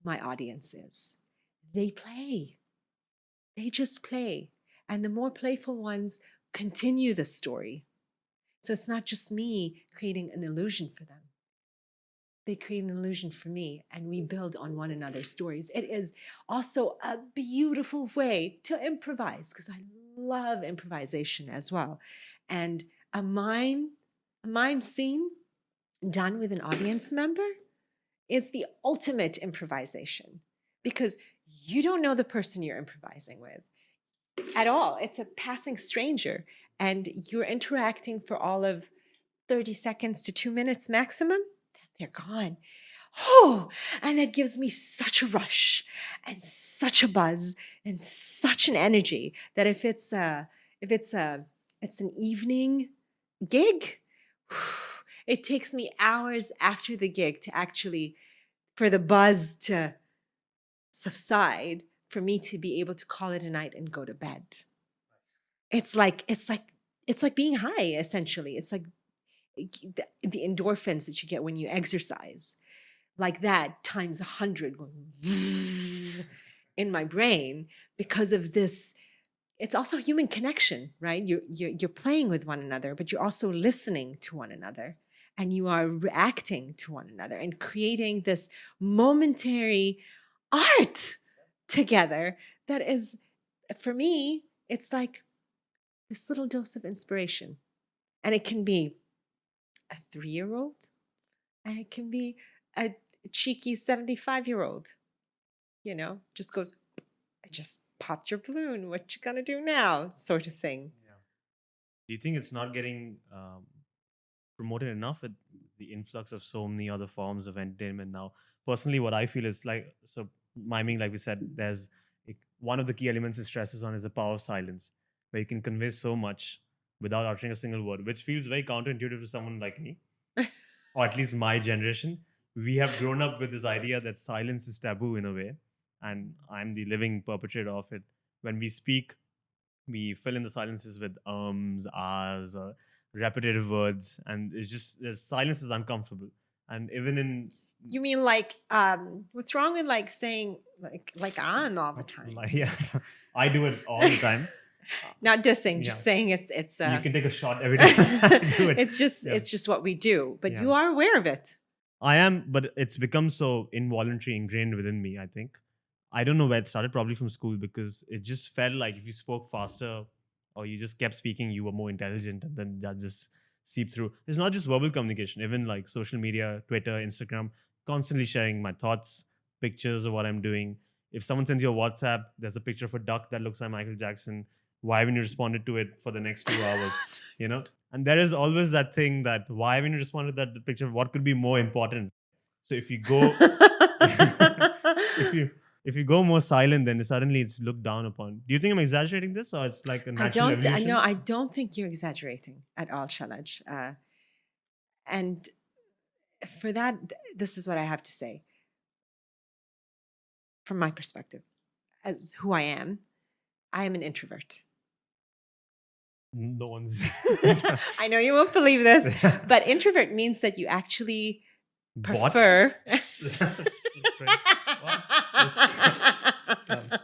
my audience is. They play. They just play. And the more playful ones continue the story. So it's not just me creating an illusion for them. They create an illusion for me, and we build on one another's stories. It is also a beautiful way to improvise, because I love improvisation as well. And a mime scene done with an audience member is the ultimate improvisation, because you don't know the person you're improvising with at all. It's a passing stranger, and you're interacting for all of 30 seconds to 2 minutes maximum. They're gone. Oh, and that gives me such a rush and such a buzz and such an energy that if it's an evening gig, it takes me hours after the gig to actually, for the buzz to subside, for me to be able to call it a night and go to bed. It's like being high, essentially. It's like the endorphins that you get when you exercise, like that times 100 going in my brain because of this. It's also human connection, right? You're playing with one another, but you're also listening to one another, and you are reacting to one another and creating this momentary art together that is, for me, it's like this little dose of inspiration. And it can be a 3-year-old, and it can be a cheeky 75-year-old, just goes, I just popped your balloon. What you gonna do now? Sort of thing. Yeah. Do you think it's not getting promoted enough with the influx of so many other forms of entertainment now? Personally, what I feel is so miming, like we said, there's one of the key elements it stresses on is the power of silence, where you can convey so much without uttering a single word, which feels very counterintuitive to someone like me, or at least my generation. We have grown up with this idea that silence is taboo in a way, and I'm the living perpetrator of it. When we speak, we fill in the silences with ums, ahs, or repetitive words, and it's just the silence is uncomfortable. And even in You mean like what's wrong with like saying like on all the time? yes, I do it all the time. Not dissing, just saying it's You can take a shot every time I do it. it's just what we do, but you are aware of it. I am, but it's become so involuntary, ingrained within me, I think. I don't know where it started, probably from school, because it just felt like if you spoke faster or you just kept speaking, you were more intelligent, and then that just seeped through. It's not just verbal communication, even like social media, Twitter, Instagram, constantly sharing my thoughts, pictures of what I'm doing. If someone sends you a WhatsApp, there's a picture of a duck that looks like Michael Jackson. Why haven't you responded to it for the next 2 hours? And there is always that thing that why haven't you responded to that picture? What could be more important? So if you go if you go more silent, then suddenly it's looked down upon. Do you think I'm exaggerating this, or it's like a natural evolution? I don't think you're exaggerating at all, Shalaj. And for that, this is what I have to say. From my perspective, as who I am an introvert. No one's. I know you won't believe this, but introvert means that you actually prefer.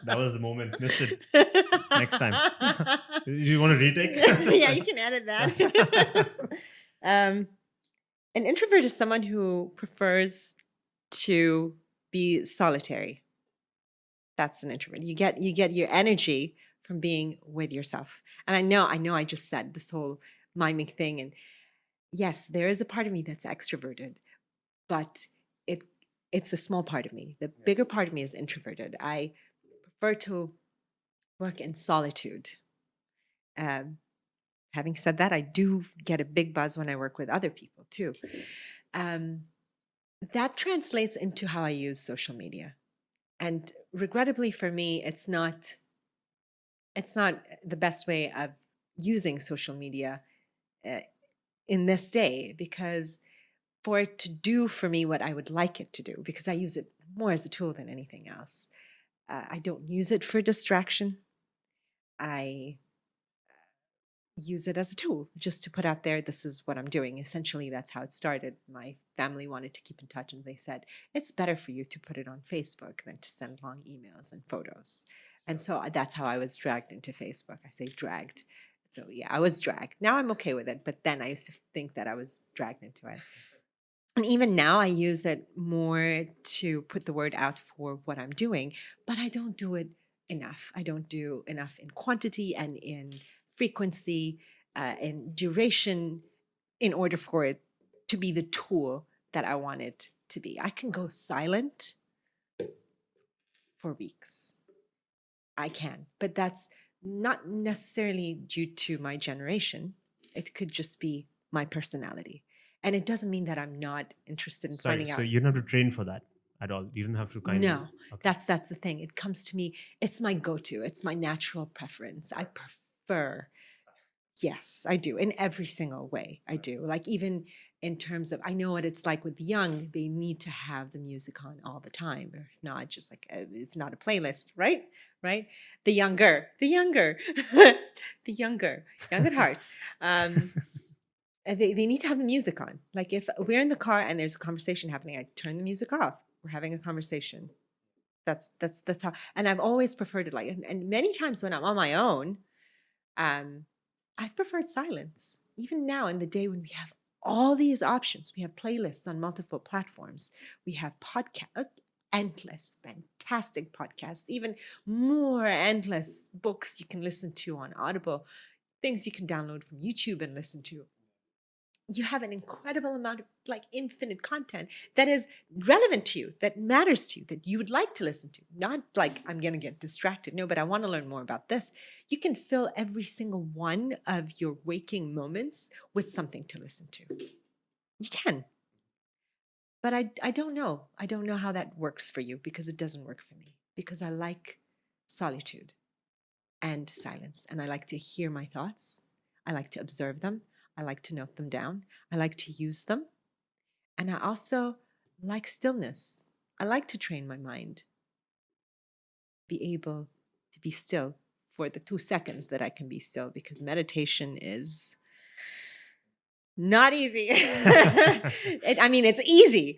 That was the moment. Missed it. Next time. Do you want to retake? Yeah, you can edit that. An introvert is someone who prefers to be solitary. That's an introvert. You get your energy from being with yourself. And I know I just said this whole miming thing, and yes, there is a part of me that's extroverted, but it's a small part of me. The bigger part of me is introverted. I prefer to work in solitude. Having said that, I do get a big buzz when I work with other people too. That translates into how I use social media. And regrettably for me, it's not the best way of using social media in this day, because for it to do for me what I would like it to do, because I use it more as a tool than anything else. I don't use it for distraction. I use it as a tool just to put out there, this is what I'm doing. Essentially, that's how it started. My family wanted to keep in touch, and they said, it's better for you to put it on Facebook than to send long emails and photos. And so that's how I was dragged into Facebook. I say dragged. So yeah, I was dragged. Now I'm okay with it, but then I used to think that I was dragged into it. And even now I use it more to put the word out for what I'm doing, but I don't do it enough. I don't do enough in quantity and in frequency, in duration, in order for it to be the tool that I want it to be. I can go silent for weeks. I can, but that's not necessarily due to my generation. It could just be my personality. And it doesn't mean that I'm not interested in finding out. So you don't have to train for that at all. You don't have to No, that's the thing. It comes to me. It's my go-to. It's my natural preference. I prefer Yes, I do. In every single way, I do. Like, even in terms of, I know what it's like with the young, they need to have the music on all the time. Or if not, just like, if not a playlist, right? Right? The younger, the younger, young at heart. And they need to have the music on. Like, if we're in the car and there's a conversation happening, I turn the music off. We're having a conversation. That's how, and I've always preferred it like, and many times when I'm on my own, um, I've preferred silence. Even now in the day when we have all these options, we have playlists on multiple platforms, we have podcasts, endless, fantastic podcasts, even more endless books you can listen to on Audible, things you can download from YouTube and listen to. You have an incredible amount of like infinite content that is relevant to you, that matters to you, that you would like to listen to. Not like I'm going to get distracted. No, but I want to learn more about this. You can fill every single one of your waking moments with something to listen to. You can. But I don't know. I don't know how that works for you because it doesn't work for me. Because I like solitude and silence. And I like to hear my thoughts. I like to observe them. I like to note them down. I like to use them. And I also like stillness. I like to train my mind, be able to be still for the 2 seconds that I can be still, because meditation is not easy. I mean, it's easy,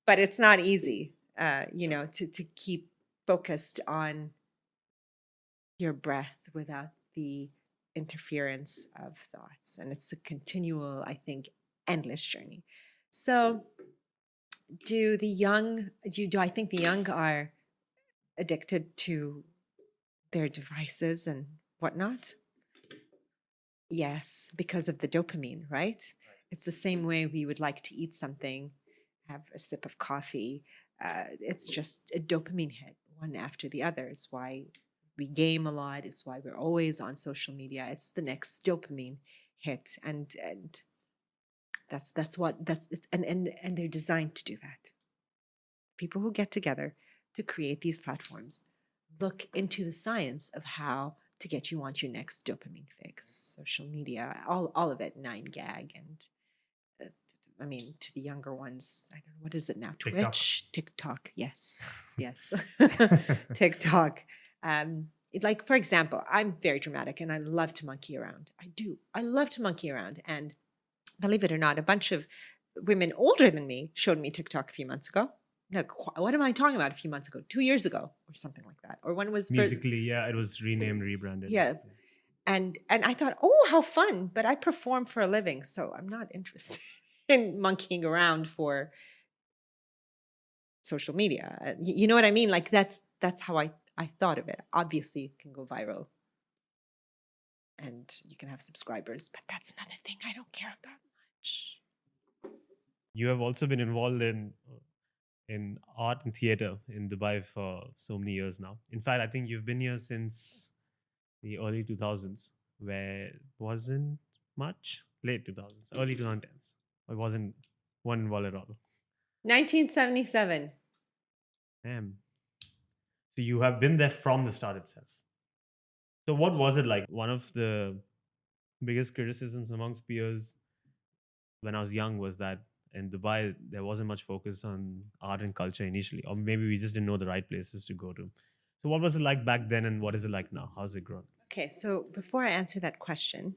but it's not easy, to keep focused on your breath without the interference of thoughts. And it's a continual, I think, endless journey. So do I think the young are addicted to their devices and whatnot? Yes, because of the dopamine, right? It's the same way we would like to eat something, have a sip of coffee. It's just a dopamine hit, one after the other. It's why we game a lot. It's why we're always on social media. It's the next dopamine hit, and and they're designed to do that. People who get together to create these platforms look into the science of how to get you on your next dopamine fix. Social media, all of it, 9gag, and I mean, to the younger ones, I don't know, what is it now? Twitch, TikTok. Yes, yes, TikTok. Like, for example, I'm very dramatic and I love to monkey around. I do. I love to monkey around. And believe it or not, a bunch of women older than me showed me TikTok a few months ago. Like, what am I talking about? A few months ago, 2 years ago, or something like that, or when was Musically, yeah, it was renamed, rebranded. Yeah, and I thought, oh, how fun! But I perform for a living, so I'm not interested in monkeying around for social media. You know what I mean? Like, that's how I thought of it. Obviously, it can go viral, and you can have subscribers, but that's another thing I don't care about much. You have also been involved in art and theater in Dubai for so many years now. In fact, I think you've been here since the early 2000s, where it wasn't much, late 2000s, early 2010s. It wasn't one involved at all. 1977. Damn. So you have been there from the start itself. So what was it like? One of the biggest criticisms amongst peers when I was young was that in Dubai there wasn't much focus on art and culture initially, or maybe we just didn't know the right places to go to. So what was it like back then, and what is it like now? How's it grown? Okay, so before I answer that question,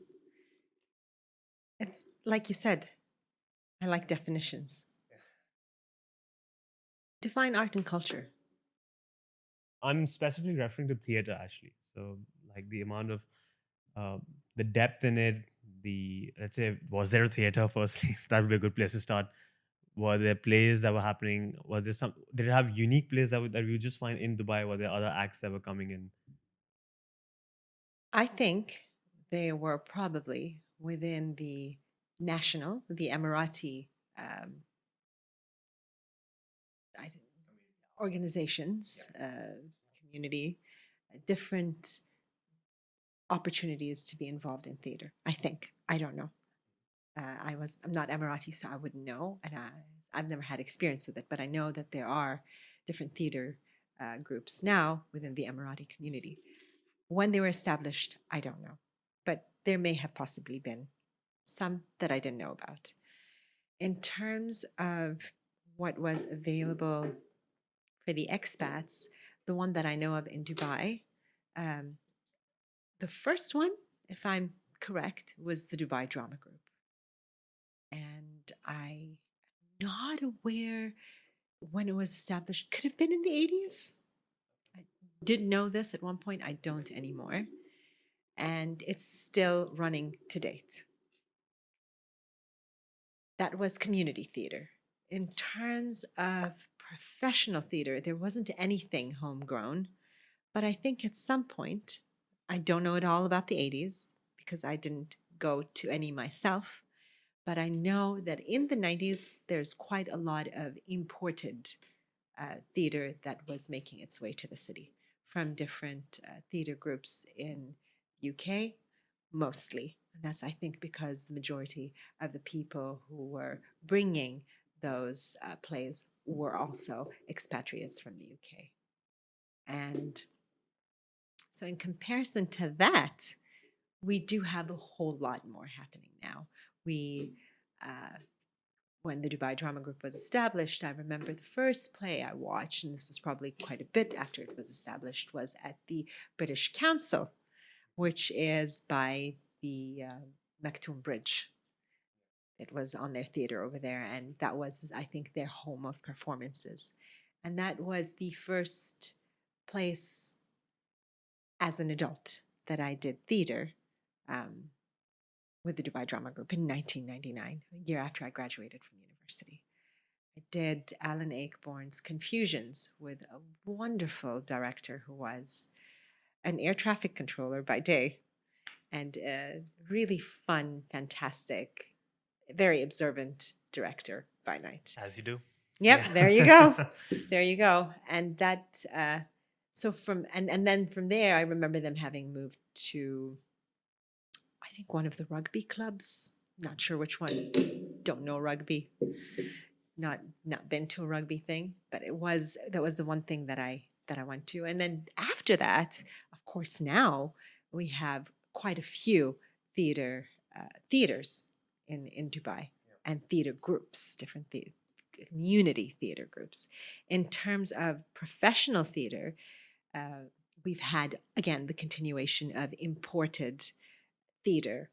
it's like you said, I like definitions. Define art and culture. I'm specifically referring to theater actually. So like the amount of the depth in it. Let's say, was there a theater? Firstly, that would be a good place to start. Were there plays that were happening? Was there some? Did it have unique plays that you just find in Dubai? Were there other acts that were coming in? I think they were probably within the Emirati organizations, community, different opportunities to be involved in theater. I think. I don't know. I'm not Emirati, so I wouldn't know, and I've never had experience with it. But I know that there are different theater groups now within the Emirati community. When they were established, I don't know, but there may have possibly been some that I didn't know about. In terms of what was available for the expats, the one that I know of in Dubai, the first one, if I'm correct, was the Dubai Drama Group. And I'm not aware when it was established. Could have been in the 80s. I didn't know this at one point. I don't anymore. And it's still running to date. That was community theater. In terms of professional theater, there wasn't anything homegrown. But I think at some point, I don't know at all about the 80s because I didn't go to any myself. But I know that in the 90s, there's quite a lot of imported theater that was making its way to the city from different theater groups in UK, mostly. And that's, I think, because the majority of the people who were bringing those plays were also expatriates from the UK. And so, in comparison to that, we do have a whole lot more happening now. When the Dubai Drama Group was established, I remember the first play I watched, and this was probably quite a bit after it was established, was at the British Council, which is by the Maktoum Bridge. It was on their theater over there, and that was, I think, their home of performances. And that was the first place as an adult that I did theater with the Dubai Drama Group in 1999, a year after I graduated from university. I did Alan Ayckbourn's Confusions with a wonderful director who was an air traffic controller by day and a really fun, fantastic, very observant director by night. As you do. Yep, Yeah. there you go. There you go. And that, so and then from there, I remember them having moved to, I think, one of the rugby clubs. Not sure which one. Don't know rugby. Not been to a rugby thing, but that was the one thing that I went to. And then after that, of course, now we have quite a few theaters in Dubai and theater groups, different community theater groups. In terms of professional theater, we've had, again, the continuation of imported theater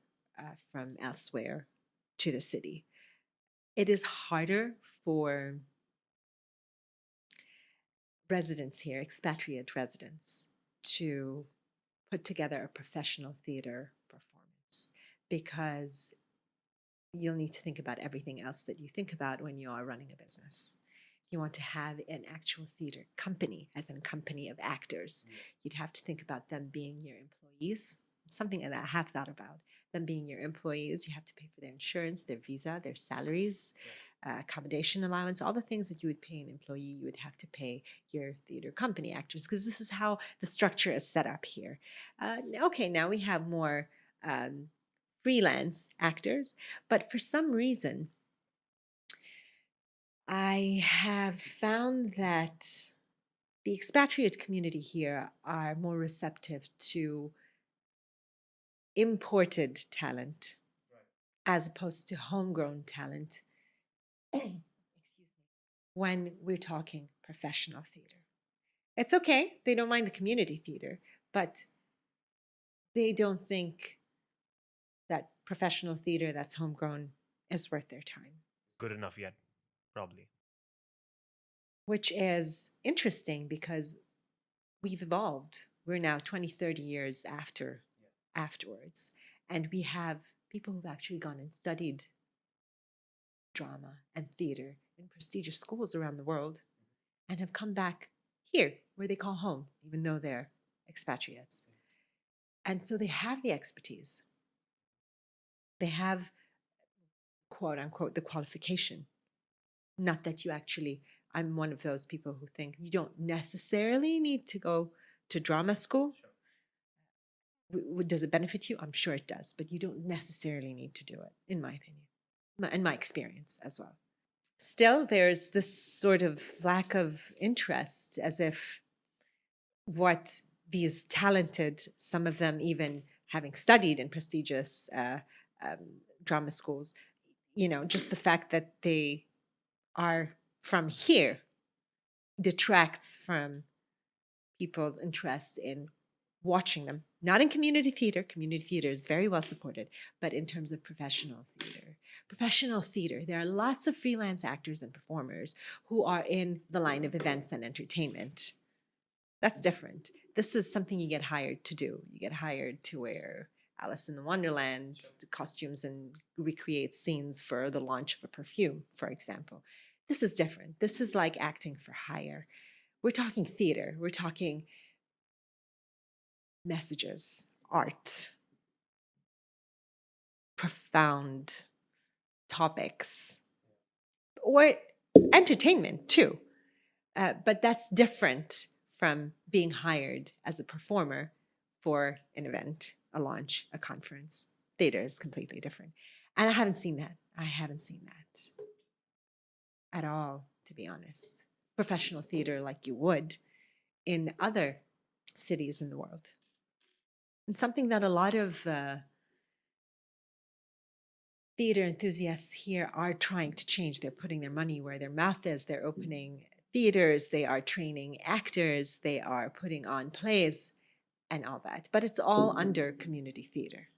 from elsewhere to the city. It is harder for residents here, expatriate residents, to put together a professional theater performance because you'll need to think about everything else that you think about when you are running a business. You want to have an actual theater company, as in a company of actors. You'd have to think about them being your employees. Something that I have thought about. Them being your employees, you have to pay for their insurance, their visa, their salaries, accommodation allowance, all the things that you would pay an employee, you would have to pay your theater company actors, because this is how the structure is set up here. Okay, now we have more freelance actors, but for some reason, I have found that the expatriate community here are more receptive to imported talent as opposed to homegrown talent. Excuse me. When we're talking professional theater, it's okay. They don't mind the community theater, but they don't think that professional theater that's homegrown is worth their time. Good enough yet, probably. Which is interesting because we've evolved. We're now 20, 30 years afterwards. And we have people who've actually gone and studied drama and theater in prestigious schools around the world and have come back here where they call home, even though they're expatriates. And so they have the expertise. They have, quote unquote, the qualification. Not that you actually, I'm one of those people who think you don't necessarily need to go to drama school. Does it benefit you? I'm sure it does, but you don't necessarily need to do it, in my opinion, and my experience as well. Still, there's this sort of lack of interest, as if what these talented, some of them even having studied in prestigious drama schools, just the fact that they are from here detracts from people's interest in watching them. Not in community theater. Community theater is very well supported, but in terms of professional theater. Professional theater, there are lots of freelance actors and performers who are in the line of events and entertainment. That's different. This is something you get hired to do. You get hired to wear Alice in the Wonderland costumes and recreate scenes for the launch of a perfume, for example. This is different. This is like acting for hire. We're talking theater. We're talking messages, art, profound topics, or entertainment too. But that's different from being hired as a performer for an event, a launch, a conference. Theater is completely different. And I haven't seen that. I haven't seen that at all, to be honest. Professional theater like you would in other cities in the world. And something that a lot of theater enthusiasts here are trying to change. They're putting their money where their mouth is. They're opening theaters. They are training actors. They are putting on plays and all that. But it's all under community theater.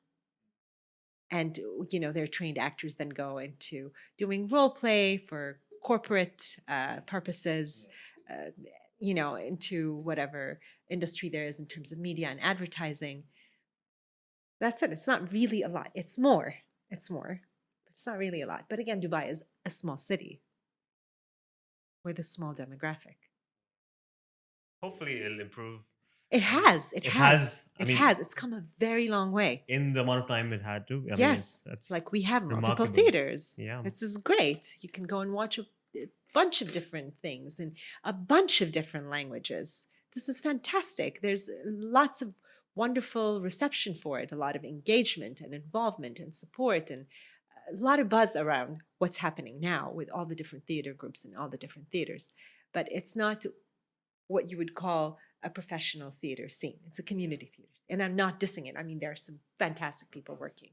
And, their trained actors then go into doing role play for corporate purposes, into whatever industry there is in terms of media and advertising. That's it. It's not really a lot. It's more. But it's not really a lot. But again, Dubai is a small city with a small demographic. Hopefully it'll improve. It has. It's come a very long way. In the amount of time it had to. Yes. That's like we have multiple theaters. Yeah. This is great. You can go and watch a bunch of different things in a bunch of different languages. This is fantastic. There's lots of wonderful reception for it, a lot of engagement and involvement and support, and a lot of buzz around what's happening now with all the different theater groups and all the different theaters. But it's not what you would call a professional theater scene. It's a community theater. And I'm not dissing it. I mean, there are some fantastic people working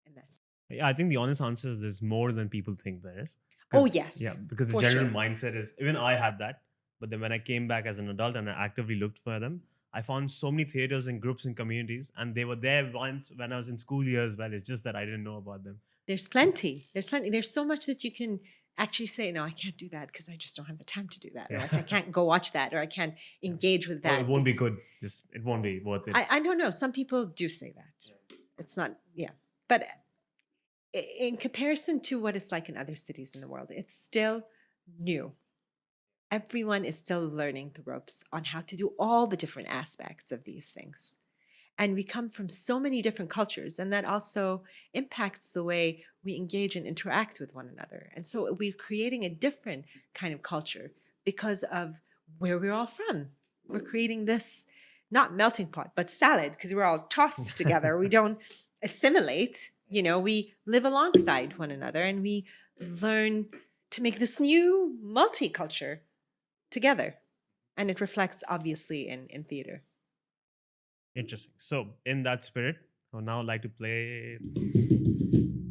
in that. Yeah, I think the honest answer is there's more than people think there is. Oh, yes. Yeah, because the general mindset is, even I had that. But then when I came back as an adult and I actively looked for them, I found so many theaters and groups and communities, and they were there once when I was in school years. Well, it's just that I didn't know about them. There's plenty. There's so much that you can actually say, no, I can't do that because I just don't have the time to do that. Or like, I can't go watch that, or I can't engage with that. Well, it won't be good. It won't be worth it. I don't know. Some people do say that. It's not, But in comparison to what it's like in other cities in the world, it's still new. Everyone is still learning the ropes on how to do all the different aspects of these things. And we come from so many different cultures, and that also impacts the way we engage and interact with one another. And so we're creating a different kind of culture because of where we're all from. We're creating this, not melting pot, but salad, because we're all tossed together. We don't assimilate, we live alongside one another, and we learn to make this new multiculture together. And it reflects obviously in theater. Interesting. So in that spirit, I would now like to play,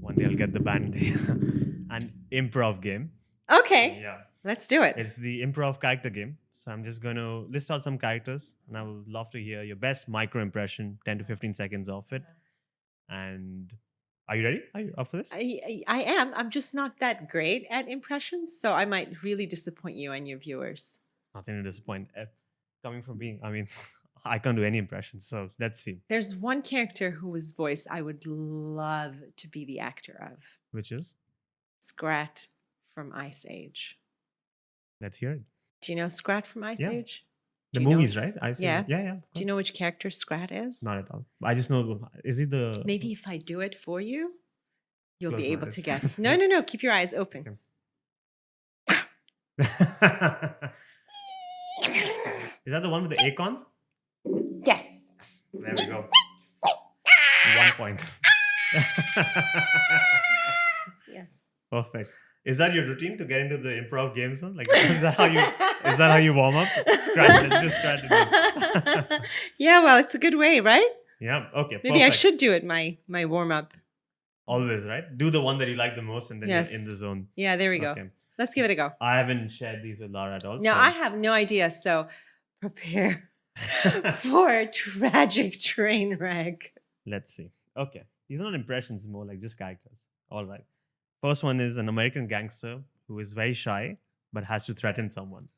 one day I'll get the band, an improv game. Okay. Yeah. Let's do it. It's the improv character game. So I'm just going to list out some characters, and I would love to hear your best micro impression, 10 to 15 seconds of it. And are you ready? Are you up for this? I am. I'm just not that great at impressions, so I might really disappoint you and your viewers. Nothing to disappoint. Coming from being, I can't do any impressions, so let's see. There's one character whose voice I would love to be the actor of. Which is? Scrat from Ice Age. Let's hear it. Do you know Scrat from Ice Age? The movies, right? Ice Age. Yeah. Yeah. Do you know which character Scrat is? Not at all. I just know, is he the... Maybe if I do it for you, you'll Close be my able eyes. to guess. No. Keep your eyes open. Okay. Is that the one with the acorn? Yes. There we go. 1 point. Yes. Perfect. Is that your routine to get into the improv games? Huh? Like, is that how you warm up? Let's just scratch it. Yeah, well, it's a good way, right? Yeah. Okay. Maybe I Perfect. should do it, my warm-up. Always, right? Do the one that you like the most, and then Yes. you're in the zone. Yeah, there we go. Okay. Let's give it a go. I haven't shared these with Lara at all. No, so I have no idea. So prepare for a tragic train wreck. Let's see. Okay. These are not impressions, more like just characters. All right. First one is an American gangster who is very shy but has to threaten someone.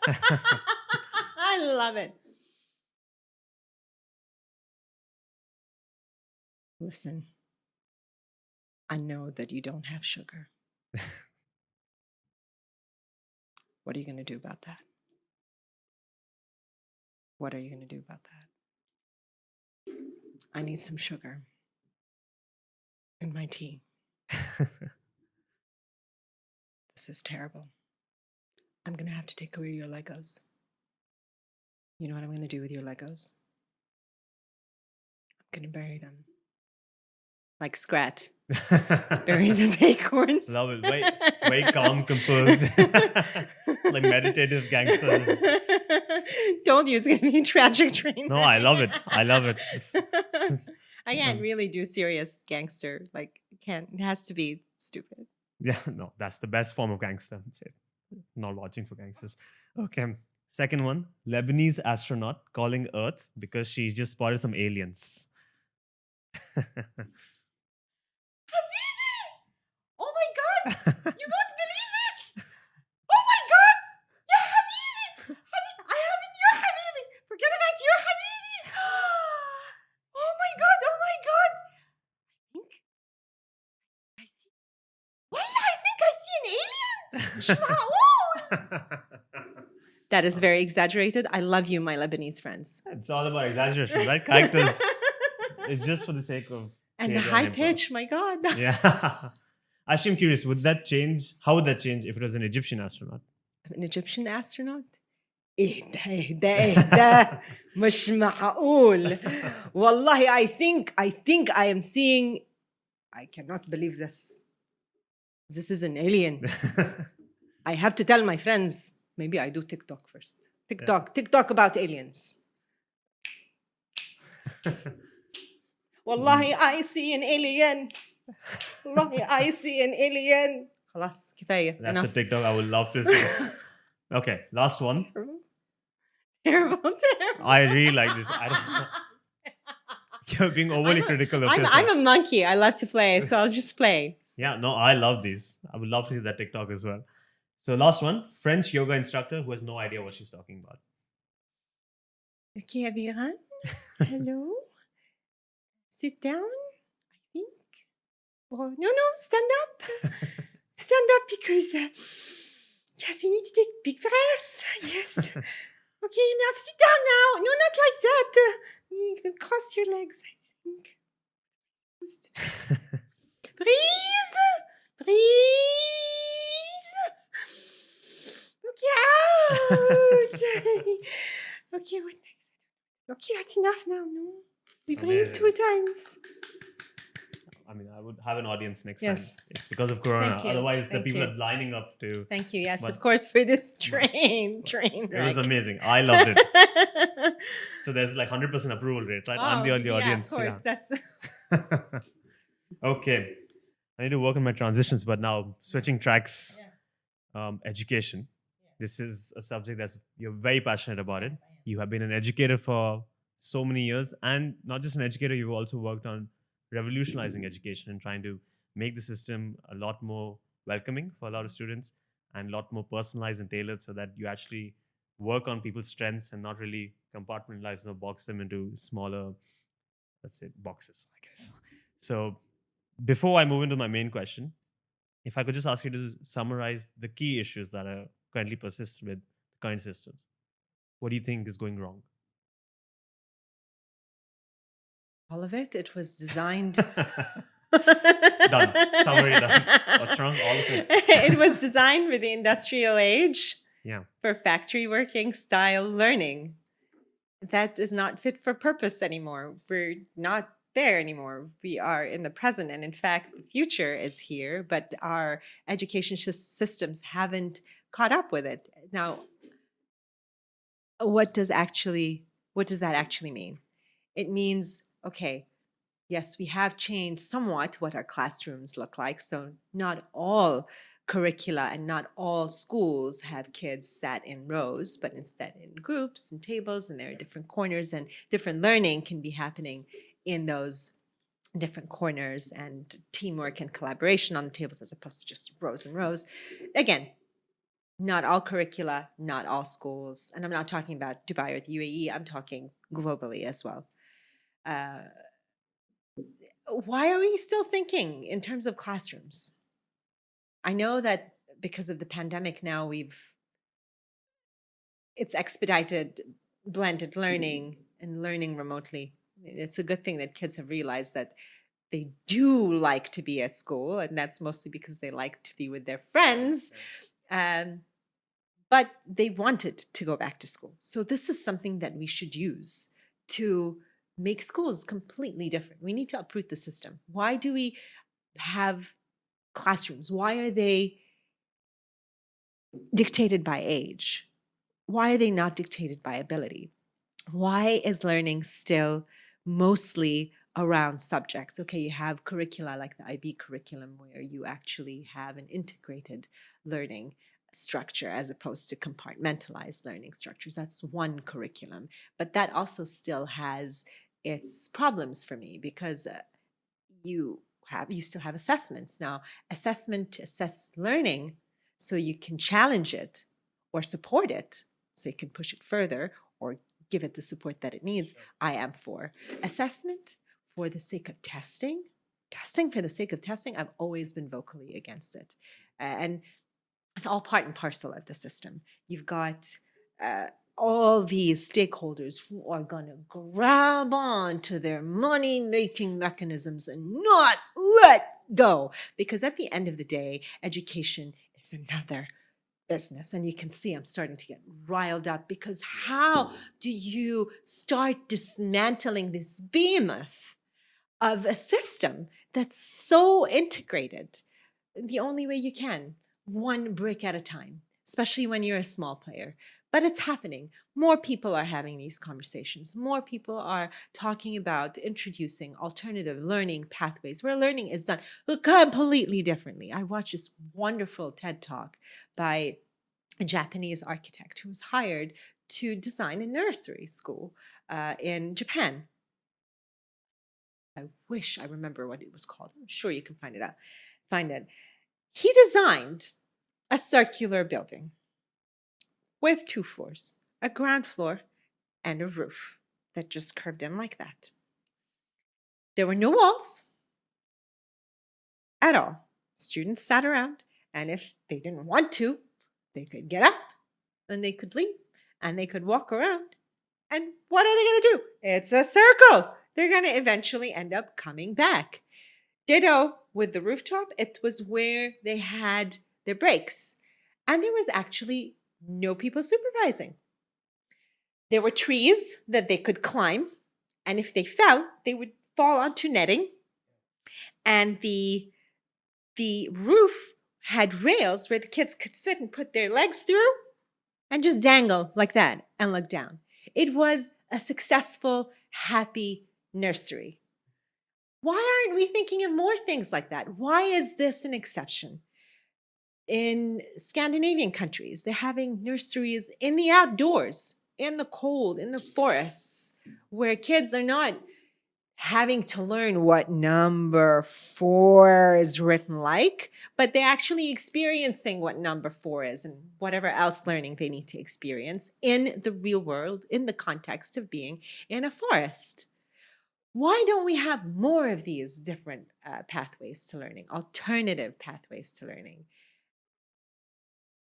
I love it. Listen, I know that you don't have sugar. What are you going to do about that? What are you going to do about that? I need some sugar in my tea. This is terrible. I'm going to have to take away your Legos. You know what I'm going to do with your Legos? I'm going to bury them. Like Scrat buries his acorns. Love it. Very calm, composed, like meditative gangsters. Told you it's going to be a tragic train. No, I love it. I love it. I can't really do serious gangster. Like, it has to be stupid. Yeah, no, that's the best form of gangster. Not watching for gangsters. Okay. Second one, Lebanese astronaut calling Earth because she's just spotted some aliens. Oh my God! You won't believe this! Oh my God! Ya Habibi! I have it, your Habibi! Forget about your Habibi! Oh my God! Oh my God! I see. Wallah, I think I see an alien! مش معقول! That is very exaggerated. I love you, my Lebanese friends. It's all about exaggeration, right? Characters. It's just for the sake of. And the theatre high improv. pitch, my God. Yeah. Actually, I'm curious, would that change? How would that change if it was an Egyptian astronaut? An Egyptian astronaut? إيه ده مش معقول. Wallahi, I think I am seeing. I cannot believe this. This is an alien. I have to tell my friends. Maybe I do TikTok first. TikTok about aliens. Wallahi, I see an alien. Wallahi, I see an alien. خلاص كفاية. That's Enough. a TikTok I would love to see. Okay, last one. Terrible. I really like this. I don't know. You're being overly critical of yourself. I'm a monkey. I love to play, so I'll just play. Yeah, no, I love these. I would love to see that TikTok as well. So last one, French yoga instructor who has no idea what she's talking about. Okay, Aviran. Hello. Sit down, I think. Oh, no, stand up. Stand up because, yes, you need to take big breaths. Yes. Okay, enough. Sit down now. No, not like that. You can cross your legs, I think. Breathe. Okay, out. Okay, what next? Okay, that's enough now. No. We breathe 2 times. I mean, I would have an audience next Yes. time. It's because of Corona. Thank you. Otherwise, the Thank people you. are lining up to. Thank you. Yes, But- of course, for this train It was wreck. amazing. I loved it. So there's like 100% approval rate, right? I'm the only audience. Yeah, of course. That's Okay. I need to work on my transitions, but now switching tracks, education. This is a subject that you're very passionate about it. You have been an educator for so many years, and not just an educator, you've also worked on revolutionizing education and trying to make the system a lot more welcoming for a lot of students and a lot more personalized and tailored so that you actually work on people's strengths and not really compartmentalize or box them into smaller, let's say, boxes, I guess. So before I move into my main question, if I could just ask you to summarize the key issues that are currently persist with the current systems. What do you think is going wrong? all of it. It was designed. Done. Summary done. What's wrong? All of it. It was designed for the industrial age. Yeah. For factory working style learning. That is not fit for purpose anymore. We're not there anymore. We are in the present. And in fact, the future is here, but our education systems haven't caught up with it. Now, what does that actually mean? It means, okay, yes, we have changed somewhat what our classrooms look like. So not all curricula and not all schools have kids sat in rows, but instead in groups and tables, and there are different corners, and different learning can be happening in those different corners, and teamwork and collaboration on the tables as opposed to just rows and rows. Again, not all curricula, not all schools. And I'm not talking about Dubai or the UAE, I'm talking globally as well. Uh, why are we still thinking in terms of classrooms? I know that because of the pandemic now, it's expedited blended learning and learning remotely. It's a good thing that kids have realized that they do like to be at school, and that's mostly because they like to be with their friends. But they wanted to go back to school. So this is something that we should use to make schools completely different. We need to uproot the system. Why do we have classrooms? Why are they dictated by age? Why are they not dictated by ability? Why is learning still mostly around subjects? Okay, you have curricula like the IB curriculum where you actually have an integrated learning structure as opposed to compartmentalized learning structures. That's one curriculum, but that also still has its problems for me because you still have assessments. Now, assessment to assess learning so you can challenge it or support it so you can push it further or give it the support that it needs. I am for assessment for the sake of testing for the sake of testing. I've always been vocally against it. And it's all part and parcel of the system. You've got all these stakeholders who are going to grab on to their money-making mechanisms and not let go. Because at the end of the day, education is another business. And you can see I'm starting to get riled up because how do you start dismantling this behemoth of a system that's so integrated? The only way you can, one brick at a time, especially when you're a small player. But it's happening. More people are having these conversations. More people are talking about introducing alternative learning pathways where learning is done completely differently. I watched this wonderful TED Talk by a Japanese architect who was hired to design a nursery school in Japan. I wish I remember what it was called. I'm sure you can find it. He designed a circular building with 2 floors, a ground floor and a roof that just curved in like that. There were no walls at all. Students sat around, and if they didn't want to, they could get up and they could leave and they could walk around. And what are they going to do? It's a circle. They're going to eventually end up coming back. Ditto with the rooftop. It was where they had their breaks. And there was actually no people supervising. There were trees that they could climb. And if they fell, they would fall onto netting. And the roof had rails where the kids could sit and put their legs through and just dangle like that and look down. It was a successful, happy nursery. Why aren't we thinking of more things like that? Why is this an exception? In Scandinavian countries, they're having nurseries in the outdoors, in the cold, in the forests, where kids are not having to learn what number 4 is written like, but they're actually experiencing what number 4 is and whatever else learning they need to experience in the real world, in the context of being in a forest. Why don't we have more of these different pathways to learning, alternative pathways to learning?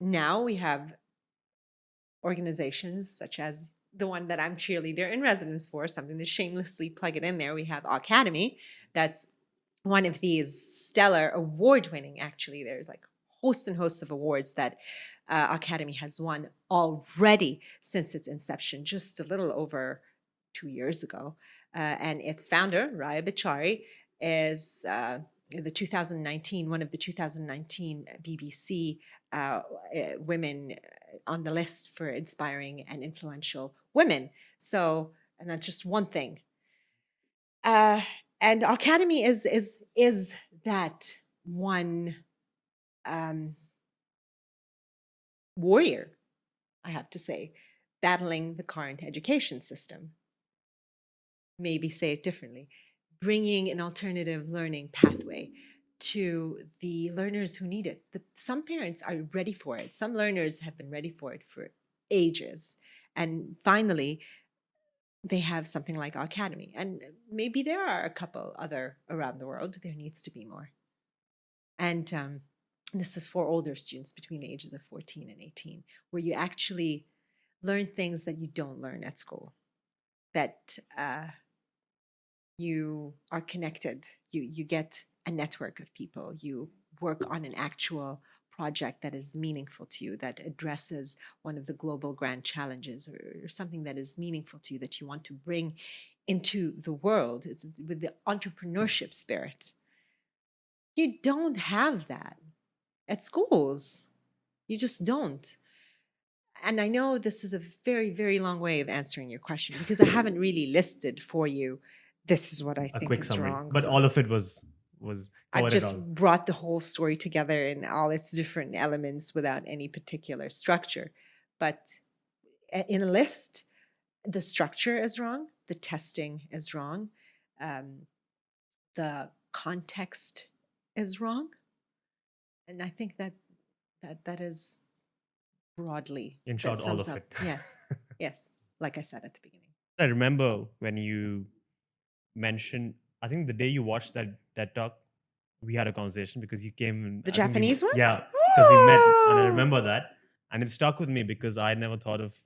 Now we have organizations such as the one that I'm cheerleader in residence for, something to shamelessly plug it in there. We have Academy. That's one of these stellar award-winning, actually, there's like hosts and hosts of awards that Academy has won already since its inception, just a little over 2 years ago. And its founder, Raya Bichari, is the 2019, one of the 2019 BBC women on the list for inspiring and influential women. So, and that's just one thing. Uh, and academy is that one um, warrior, I have to say, battling the current education system. Maybe say it differently, bringing an alternative learning pathway to the learners who need it. Some parents are ready for it. Some learners have been ready for it for ages. And finally, they have something like our academy. And maybe there are a couple other around the world. There needs to be more. And this is for older students between the ages of 14 and 18, where you actually learn things that you don't learn at school, that you are connected, you get a network of people, you work on an actual project that is meaningful to you, that addresses one of the global grand challenges, or something that is meaningful to you that you want to bring into the world. It's with the entrepreneurship spirit. You don't have that at schools. You just don't. And I know this is a very, very long way of answering your question, because I haven't really listed for you, this is what I A think quick is summary, wrong. but all of it was I've covered it just all. brought the whole story together in all its different elements without any particular structure. But in a list, the structure is wrong, the testing is wrong, the context is wrong. And I think that is broadly, In that short, all sums of up. it. Yes, yes, like I said at the beginning. I remember when you mentioned, I think the day you watched that talk, we had a conversation because you came. The I think Japanese one? yeah, because we met, and I remember that, and it stuck with me because I never thought of.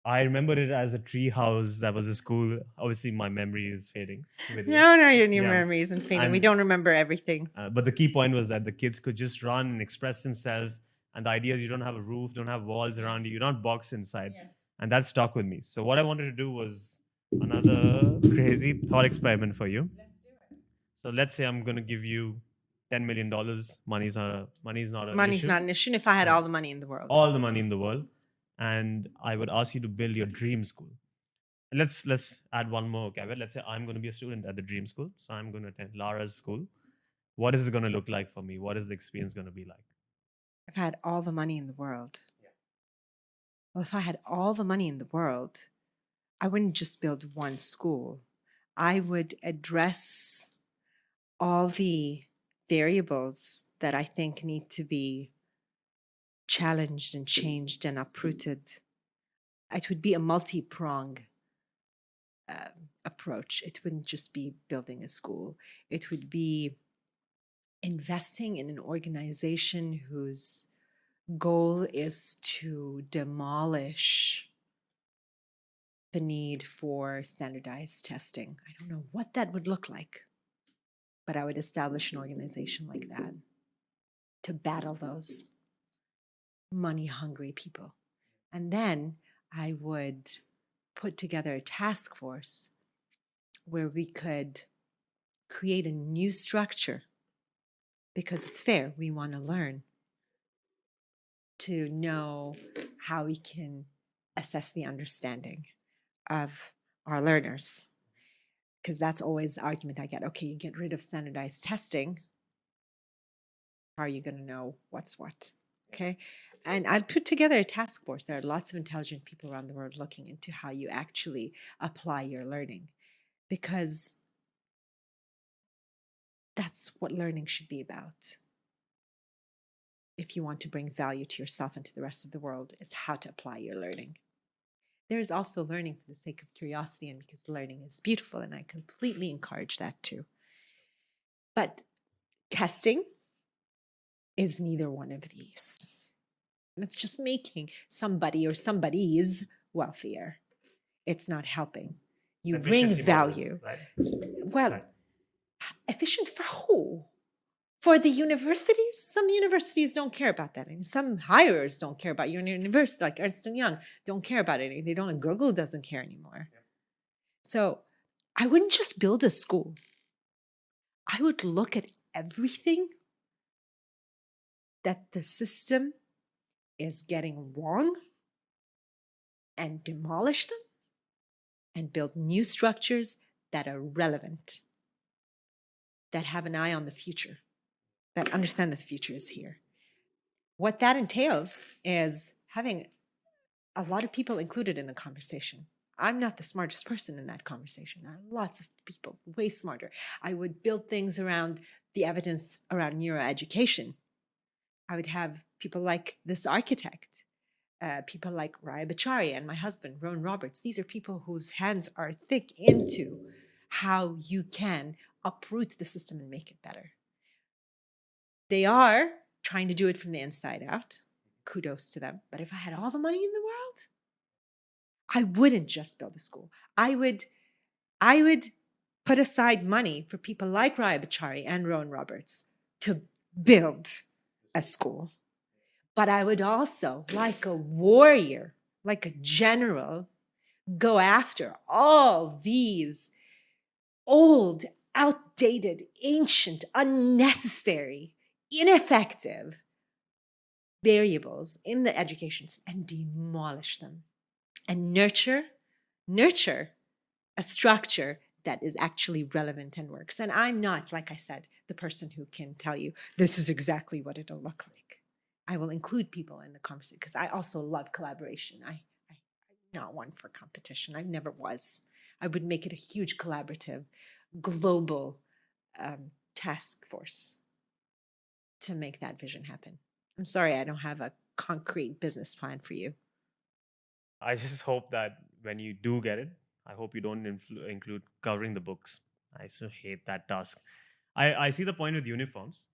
I remembered it as a tree house that was a school. Obviously, my memory is fading with age. No, your new Yeah, memory isn't fading. We and don't remember everything. but the key point was that the kids could just run and express themselves. And the idea is you don't have a roof, don't have walls around you, you're not boxed inside. Yes. And that stuck with me. So what I wanted to do was another crazy thought experiment for you. Let's do it. So let's say I'm going to give you $10 million. Money's not an Money's issue. not an issue if I had Yeah. all the money in the world. All the money in the world, and I would ask you to build your dream school. Let's add one more caveat. Let's say I'm going to be a student at the dream school, so I'm going to attend Lara's school. What is it going to look like for me? What is the experience going to be like? If I had all the money in the world. Yeah. Well, if I had all the money in the world, I wouldn't just build one school. I would address all the variables that I think need to be challenged and changed and uprooted. It would be a multi-prong approach. It wouldn't just be building a school. It would be investing in an organization whose goal is to demolish the need for standardized testing. I don't know what that would look like, but I would establish an organization like that to battle those money hungry people. And then I would put together a task force where we could create a new structure, because it's fair. We want to learn, to know how we can assess the understanding of our learners. Because that's always the argument I get. Okay, you get rid of standardized testing. How are you going to know what's what? Okay. And I'd put together a task force. There are lots of intelligent people around the world looking into how you actually apply your learning, because that's what learning should be about. If you want to bring value to yourself and to the rest of the world, is how to apply your learning. There is also learning for the sake of curiosity and because learning is beautiful, and I completely encourage that too. But testing is neither one of these. And it's just making somebody or somebody's wealthier. It's not helping. You bring Efficiency model, value. right? Well, Right. efficient for who? For the universities? Some universities don't care about that. And some hirers don't care about your university, like Ernst & Young, don't care about it. They don't, and Google doesn't care anymore. Yeah. So I wouldn't just build a school. I would look at everything that the system is getting wrong and demolish them and build new structures that are relevant, that have an eye on the future, that understand the future is here. What that entails is having a lot of people included in the conversation. I'm not the smartest person in that conversation. There are lots of people way smarter. I would build things around the evidence around neuroeducation. I would have people like this architect, people like Raya Bachari and my husband, Rowan Roberts. These are people whose hands are thick into how you can uproot the system and make it better. They are trying to do it from the inside out. Kudos to them. But if I had all the money in the world, I wouldn't just build a school. I would put aside money for people like Raya Bachari and Rowan Roberts to build a school. But I would also, like a warrior, like a general, go after all these old, outdated, ancient, unnecessary, ineffective variables in the education and demolish them and nurture a structure that is actually relevant and works. And I'm not, like I said, the person who can tell you this is exactly what it'll look like. I will include people in the conversation because I also love collaboration. I'm not one for competition. I never was. I would make it a huge collaborative, global task force to make that vision happen. I'm sorry, I don't have a concrete business plan for you. I just hope that when you do get it, I hope you don't include covering the books. I so hate that task. I see the point with uniforms.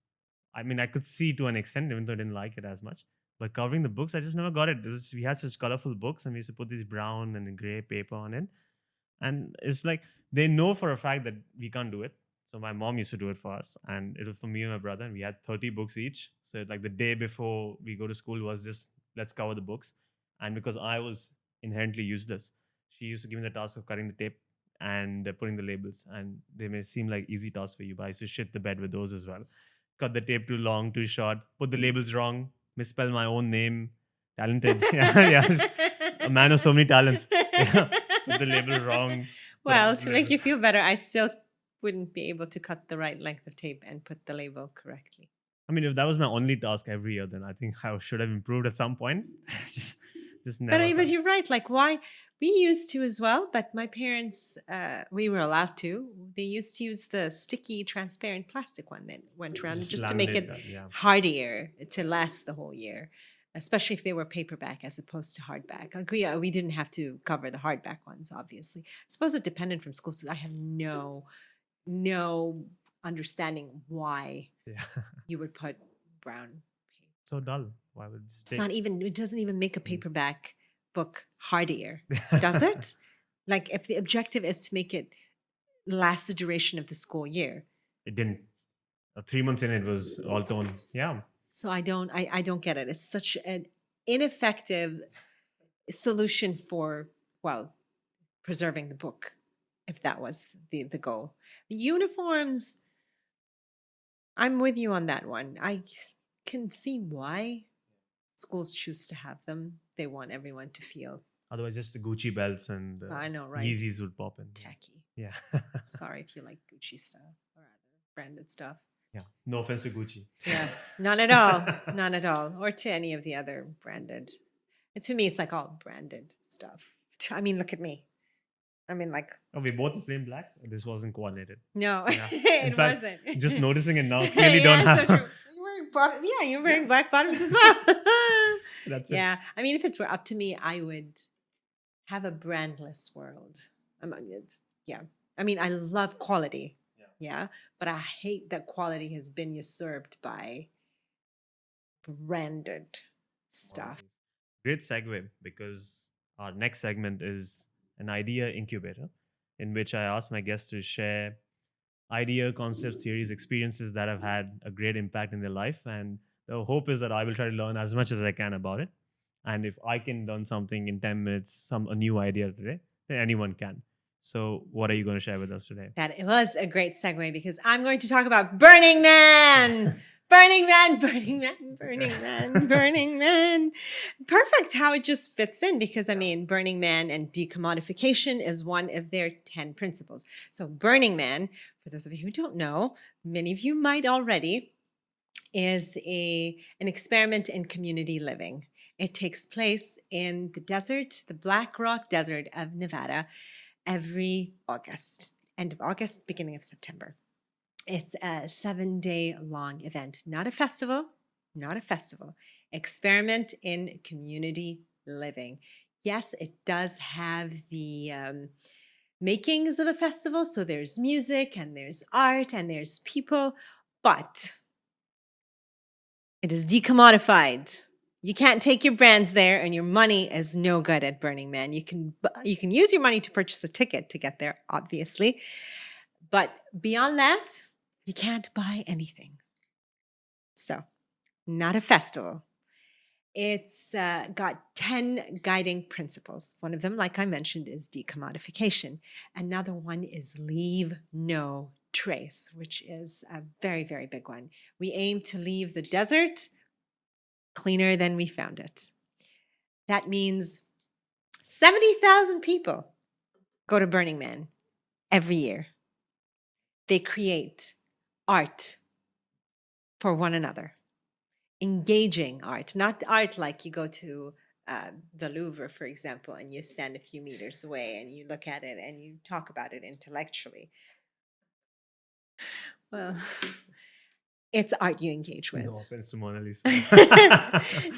I mean, I could see to an extent, even though I didn't like it as much. But covering the books, I just never got it. We had such colorful books, and we used to put this brown and gray paper on it. And it's like they know for a fact that we can't do it. So my mom used to do it for us, and it was for me and my brother, and we had 30 books each. So like the day before we go to school was just let's cover the books. And because I was inherently useless, she used to give me the task of cutting the tape and putting the labels. And they may seem like easy tasks for you, but I used to shit the bed with those as well. Cut the tape too long, too short, put the labels wrong, misspell my own name. Talented. Yeah. A man of so many talents. Yeah. Put the label wrong. Well, to make you feel better, I still wouldn't be able to cut the right length of tape and put the label correctly. I mean, if that was my only task every year, then I think I should have improved at some point. just never. But you're right. Like, why we used to as well, but my parents, we were allowed to. They used to use the sticky, transparent plastic one that went around just to make it hardier to last the whole year. Especially if they were paperback as opposed to hardback. Like we didn't have to cover the hardback ones, obviously. I suppose it depended from school to I have no understanding why you would put brown paper. So dull. Why would it doesn't even make a paperback book hardier, does it? Like if the objective is to make it last the duration of the school year. It didn't. 3 months in, it was all torn. Yeah. So I don't get it. It's such an ineffective solution for, well, preserving the book, if that was the goal. Uniforms, I'm with you on that one. I can see why schools choose to have them. They want everyone to feel. Otherwise, just the Gucci belts and I know, right? Yeezys would pop in. Tacky. Yeah. Sorry if you like Gucci stuff or other branded stuff. Yeah, no offense to Gucci. Yeah, none at all. None at all. Or to any of the other branded. And to me, it's like all branded stuff. I mean, look at me. I mean, like... Oh, we both plain black? This wasn't coordinated. No, yeah. it wasn't. Just noticing it now, clearly don't have... So you're wearing black bottoms as well. That's it. Yeah, I mean, if it were up to me, I would have a brandless world. I mean, I love quality. Yeah, but I hate that quality has been usurped by branded stuff. Great segue, because our next segment is an idea incubator, in which I ask my guests to share idea, concepts, theories, experiences that have had a great impact in their life. And the hope is that I will try to learn as much as I can about it. And if I can learn something in 10 minutes, a new idea today, then anyone can. So what are you going to share with us today? That it was a great segue because I'm going to talk about Burning Man. Burning Man, Burning Man, Burning Man, Burning Man. Perfect how it just fits in because, I mean, Burning Man and decommodification is one of their 10 principles. So, Burning Man, for those of you who don't know, many of you might already, is an experiment in community living. It takes place in the desert, the Black Rock Desert of Nevada, every August, end of August, beginning of September. It's a 7-day long event, not a festival, not a festival. Experiment in community living. Yes, it does have the makings of a festival. So there's music and there's art and there's people, but it is decommodified. You can't take your brands there, and your money is no good at Burning Man. You can use your money to purchase a ticket to get there, obviously, but beyond that, you can't buy anything. So, not a festival. It's got 10 guiding principles. One of them, like I mentioned, is decommodification. Another one is leave no trace, which is a very, very big one. We aim to leave the desert cleaner than we found it. That means 70,000 people go to Burning Man every year. They create art for one another. Engaging art, not art like you go to the Louvre, for example, and you stand a few meters away and you look at it and you talk about it intellectually. Well, it's art you engage with. No offense to Mona Lisa.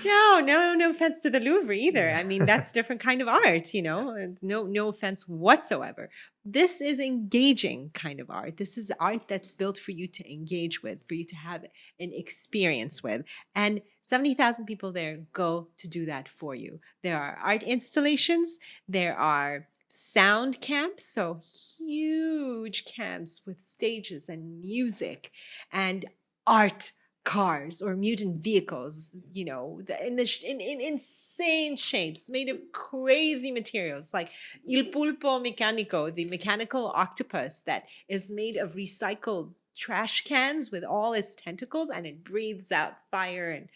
No offense to the Louvre either. Yeah. I mean, that's a different kind of art, you know, no offense whatsoever. This is engaging kind of art. This is art that's built for you to engage with, for you to have an experience with. And 70,000 people there go to do that for you. There are art installations. There are sound camps, so huge camps with stages and music and art cars or mutant vehicles, you know, in insane shapes made of crazy materials, like Il Pulpo Mecanico, the mechanical octopus that is made of recycled trash cans with all its tentacles, and it breathes out fire and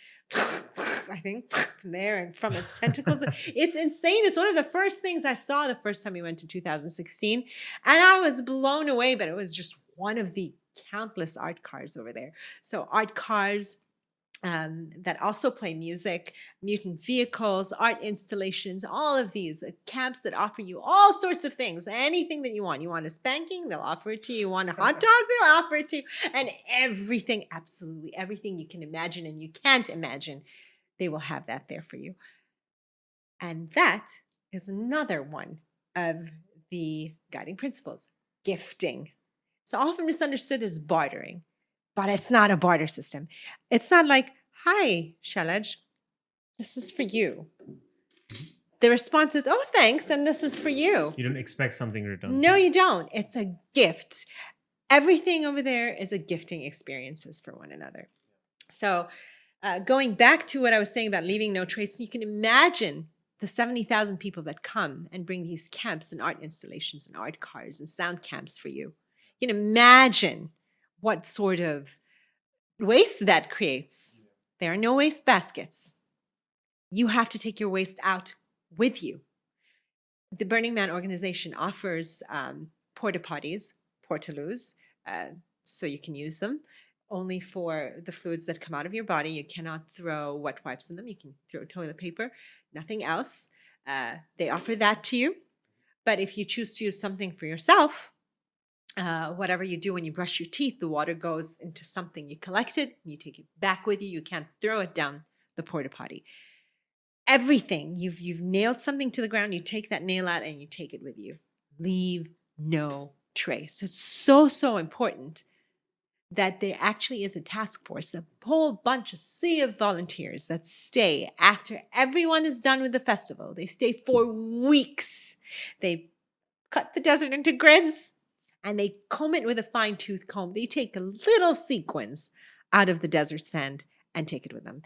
I think from there and from its tentacles. It's insane. It's one of the first things I saw the first time we went to 2016, and I was blown away, but it was just one of the countless art cars over there. So art cars that also play music, mutant vehicles, art installations, all of these camps that offer you all sorts of things, anything that you want. You want a spanking, they'll offer it to you. You want a hot dog, they'll offer it to you. And everything, absolutely everything you can imagine and you can't imagine, they will have that there for you. And that is another one of the guiding principles, gifting. It's often misunderstood as bartering, but it's not a barter system. It's not like, hi, Shalaj, this is for you. The response is, oh, thanks, and this is for you. You don't expect something in return. No, you don't. It's a gift. Everything over there is a gifting experiences for one another. So going back to what I was saying about leaving no trace, you can imagine the 70,000 people that come and bring these camps and art installations and art cars and sound camps for you. You can imagine what sort of waste that creates. There are no waste baskets. You have to take your waste out with you. The Burning Man organization offers porta potties, portaloos, so you can use them only for the fluids that come out of your body. You cannot throw wet wipes in them. You can throw toilet paper, nothing else. They offer that to you. But if you choose to use something for yourself, whatever you do when you brush your teeth, the water goes into something. You collect it, and you take it back with you. You can't throw it down the porta potty. Everything, you've nailed something to the ground, you take that nail out and you take it with you. Leave no trace. It's so important that there actually is a task force, a whole sea of volunteers that stay after everyone is done with the festival. They stay for weeks. They cut the desert into grids, and they comb it with a fine-tooth comb. They take little sequins out of the desert sand and take it with them.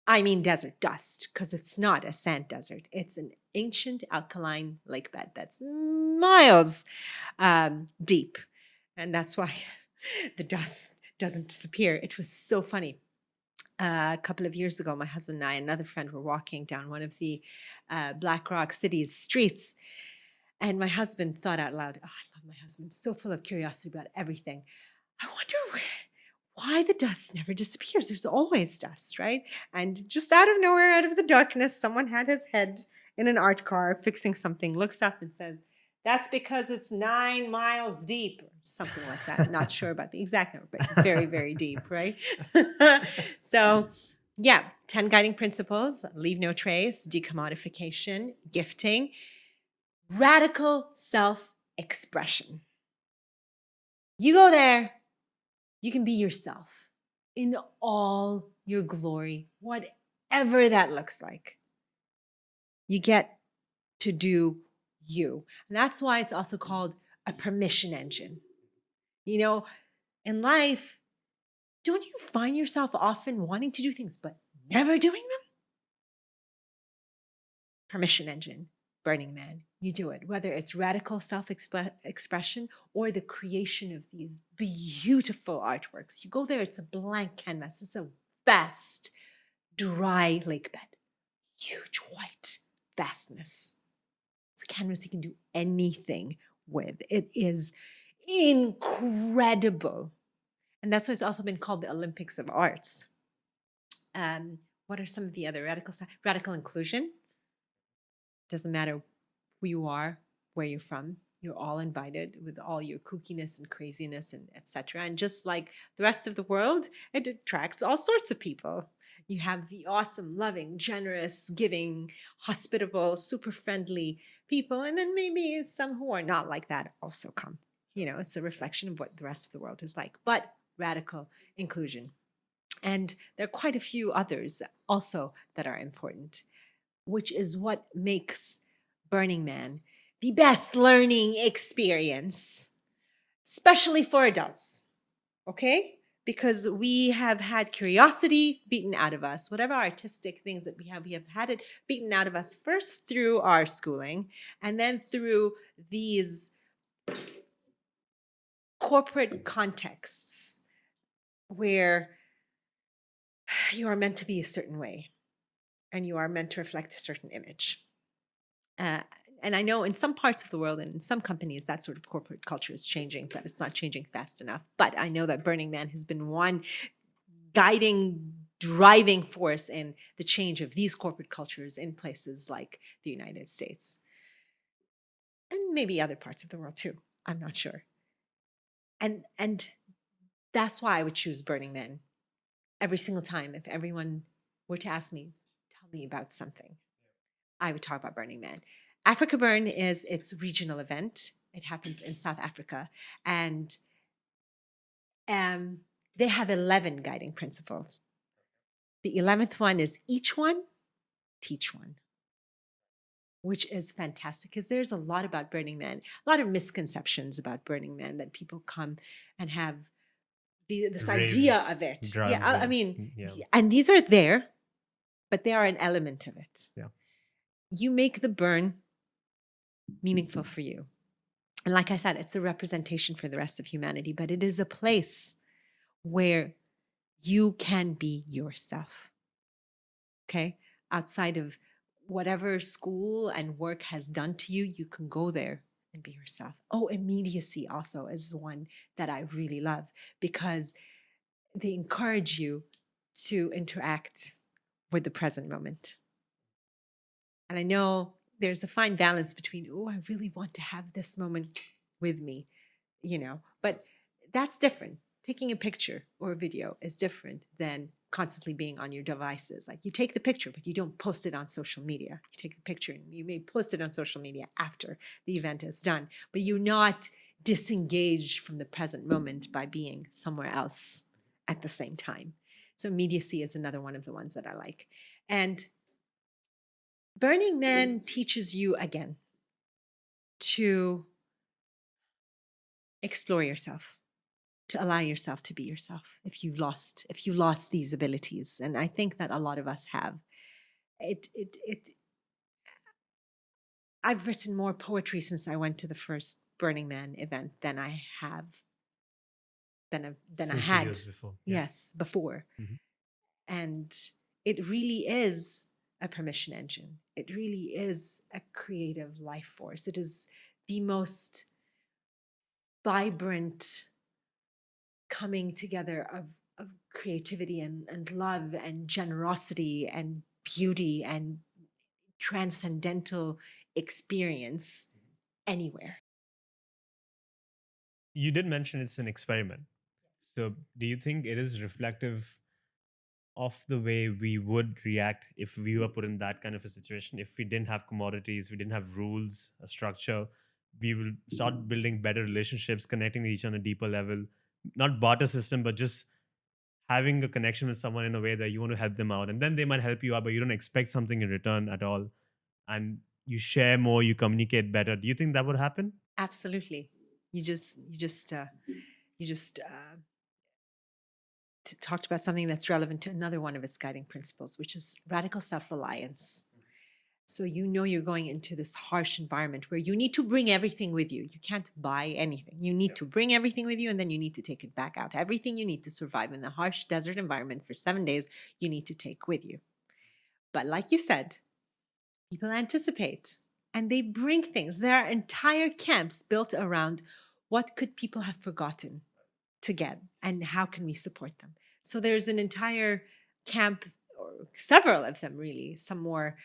I mean desert dust, because it's not a sand desert. It's an ancient alkaline lake bed that's miles deep. And that's why the dust doesn't disappear. It was so funny. A couple of years ago, my husband and I, another friend, were walking down one of the Black Rock City's streets. And my husband thought out loud, oh, I love my husband, so full of curiosity about everything. I wonder why the dust never disappears. There's always dust, right? And just out of nowhere, out of the darkness, someone had his head in an art car fixing something, looks up and says, that's because it's 9 miles deep, or something like that. Not sure about the exact number, but very, very deep, right? So, yeah, 10 guiding principles: leave no trace, decommodification, gifting, radical self-expression. You go there, you can be yourself in all your glory, whatever that looks like. You get to do you. And that's why it's also called a permission engine. You know, in life, don't you find yourself often wanting to do things but never doing them? Permission engine, Burning Man. You do it, whether it's radical self-expression or the creation of these beautiful artworks. You go there, it's a blank canvas. It's a vast, dry lake bed, huge white vastness. It's a canvas you can do anything with. It is incredible. And that's why it's also been called the Olympics of Arts. What are some of the other radical inclusion? Doesn't matter who you are, where you're from, you're all invited with all your kookiness and craziness and etc. And just like the rest of the world, it attracts all sorts of people. You have the awesome, loving, generous, giving, hospitable, super friendly people. And then maybe some who are not like that also come. You know, it's a reflection of what the rest of the world is like, but radical inclusion. And there are quite a few others also that are important, which is what makes Burning Man the best learning experience, especially for adults. Okay? Because we have had curiosity beaten out of us. Whatever artistic things that we have had it beaten out of us first through our schooling and then through these corporate contexts where you are meant to be a certain way and you are meant to reflect a certain image. And I know in some parts of the world and in some companies, that sort of corporate culture is changing, but it's not changing fast enough. But I know that Burning Man has been one guiding, driving force in the change of these corporate cultures in places like the United States. And maybe other parts of the world too. I'm not sure. And that's why I would choose Burning Man every single time. If everyone were to ask me, tell me about something, I would talk about Burning Man. Africa Burn is its regional event. It happens in South Africa. And they have 11 guiding principles. The 11th one is each one, teach one, which is fantastic because there's a lot about Burning Man, a lot of misconceptions about Burning Man that people come and have this idea Raves, of it. drugs, Yeah, I mean, yeah. and these are there, but they are an element of it. Yeah. You make the burn meaningful for you. And like I said, it's a representation for the rest of humanity, but it is a place where you can be yourself. Okay? Outside of whatever school and work has done to you, you can go there and be yourself. Oh, immediacy also is one that I really love because they encourage you to interact with the present moment. And I know there's a fine balance between, oh, I really want to have this moment with me, you know, but that's different. Taking a picture or a video is different than constantly being on your devices. Like you take the picture, but you don't post it on social media. You take the picture and you may post it on social media after the event is done, but you're not disengaged from the present moment by being somewhere else at the same time. So immediacy is another one of the ones that I like. And Burning Man teaches you again to explore yourself, to allow yourself to be yourself if you lost these abilities. And I think that a lot of us have. I've written more poetry since I went to the first Burning Man event than I have than I Since the had. years before. Yeah. Yes, before. Mhm. And it really is a permission engine. It really is a creative life force. It is the most vibrant coming together of creativity and love and generosity and beauty and transcendental experience anywhere. You did mention it's an experiment. So, do you think it is reflective of the way we would react if we were put in that kind of a situation? If we didn't have commodities, we didn't have rules, a structure, we will start building better relationships, connecting with each on a deeper level. Not barter system, but just having a connection with someone in a way that you want to help them out. And then they might help you out, but you don't expect something in return at all. And you share more, you communicate better. Do you think that would happen? Absolutely. You just talked about something that's relevant to another one of its guiding principles, which is radical self-reliance. So you're going into this harsh environment where you need to bring everything with you. You can't buy anything. You need to bring everything with you, and then you need to take it back out. Everything you need to survive in the harsh desert environment for 7 days, you need to take with you. But like you said, people anticipate and they bring things. There are entire camps built around what could people have forgotten to get and how can we support them. So there's an entire camp, or several of them really, some more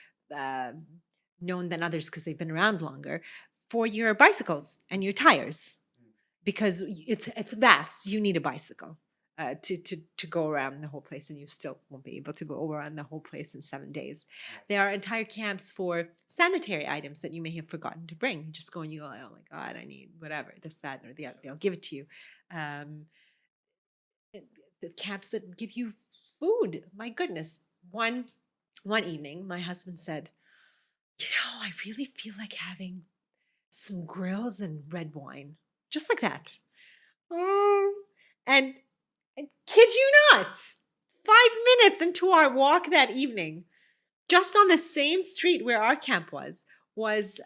known than others because they've been around longer, for your bicycles and your tires, because it's vast. You need a bicycle to go around the whole place, and you still won't be able to go around the whole place in 7 days. There are entire camps for sanitary items that you may have forgotten to bring. You just go and you go, oh my God, I need whatever, this, that, or the other. They'll give it to you. The camps that give you food. My goodness. One evening, my husband said, I really feel like having some grills and red wine. Just like that. And kid you not, 5 minutes into our walk that evening, just on the same street where our camp was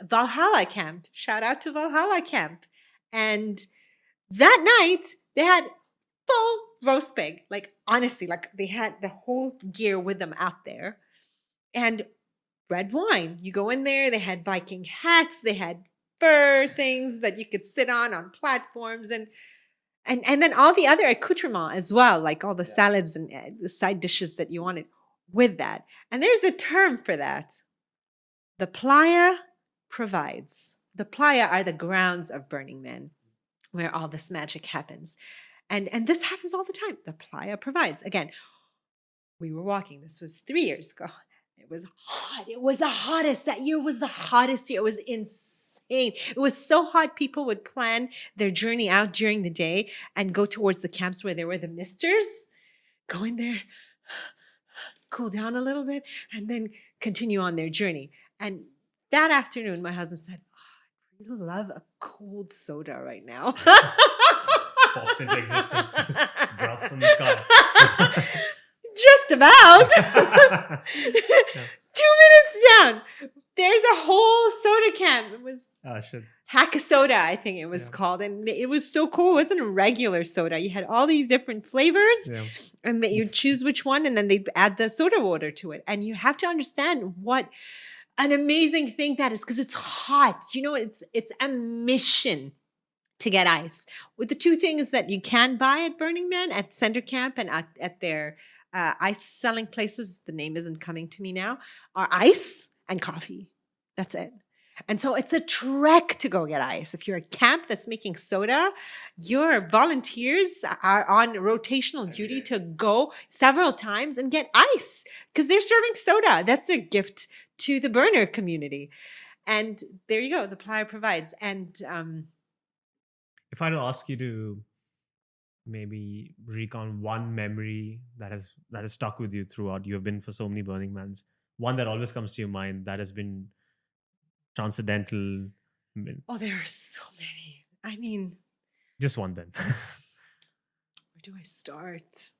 Valhalla Camp. Shout out to Valhalla Camp. And that night, they had full roast pig. Like, honestly, like they had the whole gear with them out there. And red wine. You go in there, they had Viking hats, they had fur things that you could sit on platforms, and then all the other accoutrements as well, like all the salads and the side dishes that you wanted with that. And there's a term for that. The playa provides. The playa are the grounds of Burning Man, where all this magic happens. And this happens all the time. The playa provides. Again, we were walking. This was 3 years ago. It was hot. It was the hottest. That year was the hottest year. It was insane. It was so hot, people would plan their journey out during the day and go towards the camps where there were the misters, go in there, cool down a little bit, and then continue on their journey. And that afternoon, my husband said, I really love a cold soda right now. Pops into existence, just drops from the sky. Just about. 2 minutes down, there's a whole soda can. It was Hack a Soda, I think it was called. And it was so cool. It wasn't a regular soda. You had all these different flavors, and that you choose which one, and then they'd add the soda water to it. And you have to understand what an amazing thing that is, because it's hot. It's a mission to get ice. With the two things that you can buy at Burning Man, at Center Camp and at their ice selling places, the name isn't coming to me now, are ice and coffee. That's it. And so it's a trek to go get ice. If you're a camp that's making soda, your volunteers are on rotational duty to go several times and get ice because they're serving soda. That's their gift to the burner community. And there you go. The playa provides. And if I were to ask you to maybe recount one memory that has stuck with you throughout, you have been for so many Burning Mans, one that always comes to your mind that has been transcendental. Oh, there are so many. I mean, just one then. Where do I start?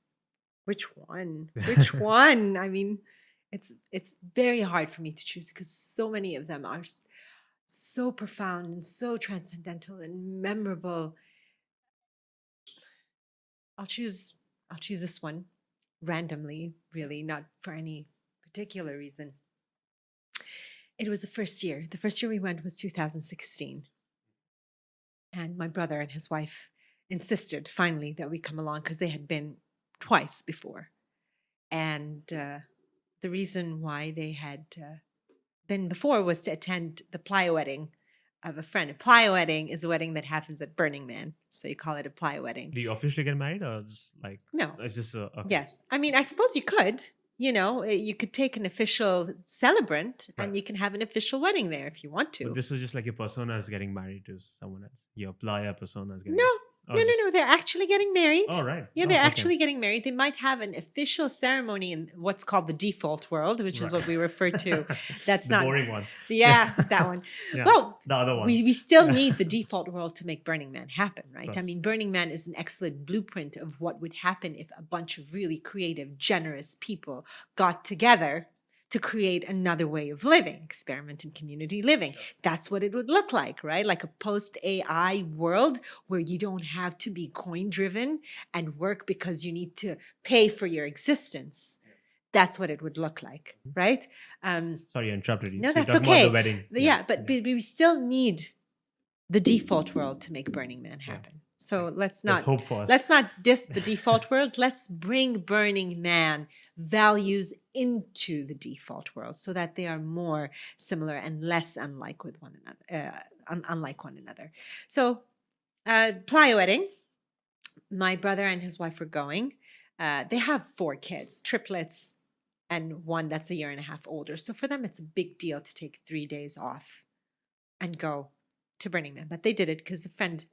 Which one? Which one? I mean, it's very hard for me to choose because so many of them are so profound and so transcendental and memorable. I'll choose this one randomly, really, not for any particular reason. It was the first year. The first year we went was 2016. And my brother and his wife insisted finally that we come along because they had been twice before. And the reason why they had been before was to attend the playa wedding of a friend. A playa wedding is a wedding that happens at Burning Man. So you call it a playa wedding. Do you officially get married or just like No. it's just okay. Yes. I mean, I suppose you could. You could take an official celebrant Right. and you can have an official wedding there if you want to. But this was just like your persona is getting married to someone else. Your playa persona is getting No, Oh, no, just- no. They're actually getting married. Oh, right. Yeah, Oh, they're okay. actually getting married. They might have an official ceremony in what's called the default world, which is Right. what we refer to. That's the not boring one. Yeah, that one. Yeah, Well, the other one. we still Yeah. need the default world to make Burning Man happen, right? I course. mean, Burning Man is an excellent blueprint of what would happen if a bunch of really creative, generous people got together to create another way of living, experiment in community living. That's what it would look like, right? Like a post AI world where you don't have to be coin driven and work because you need to pay for your existence. That's what it would look like, right? Sorry, I interrupted you. No, So you're that's talking okay. About the wedding. Yeah, but we still need the default world to make Burning Man Yeah. happen. So let's Let's not hope for us. let's not diss the default world. Let's bring Burning Man values into the default world so that they are more similar and less unlike with one another. Unlike one another. So, playa wedding. My brother and his wife were going. They have 4 kids, triplets, and one that's a year and a half older. So for them, it's a big deal to take 3 days off and go to Burning Man. But they did it because a friend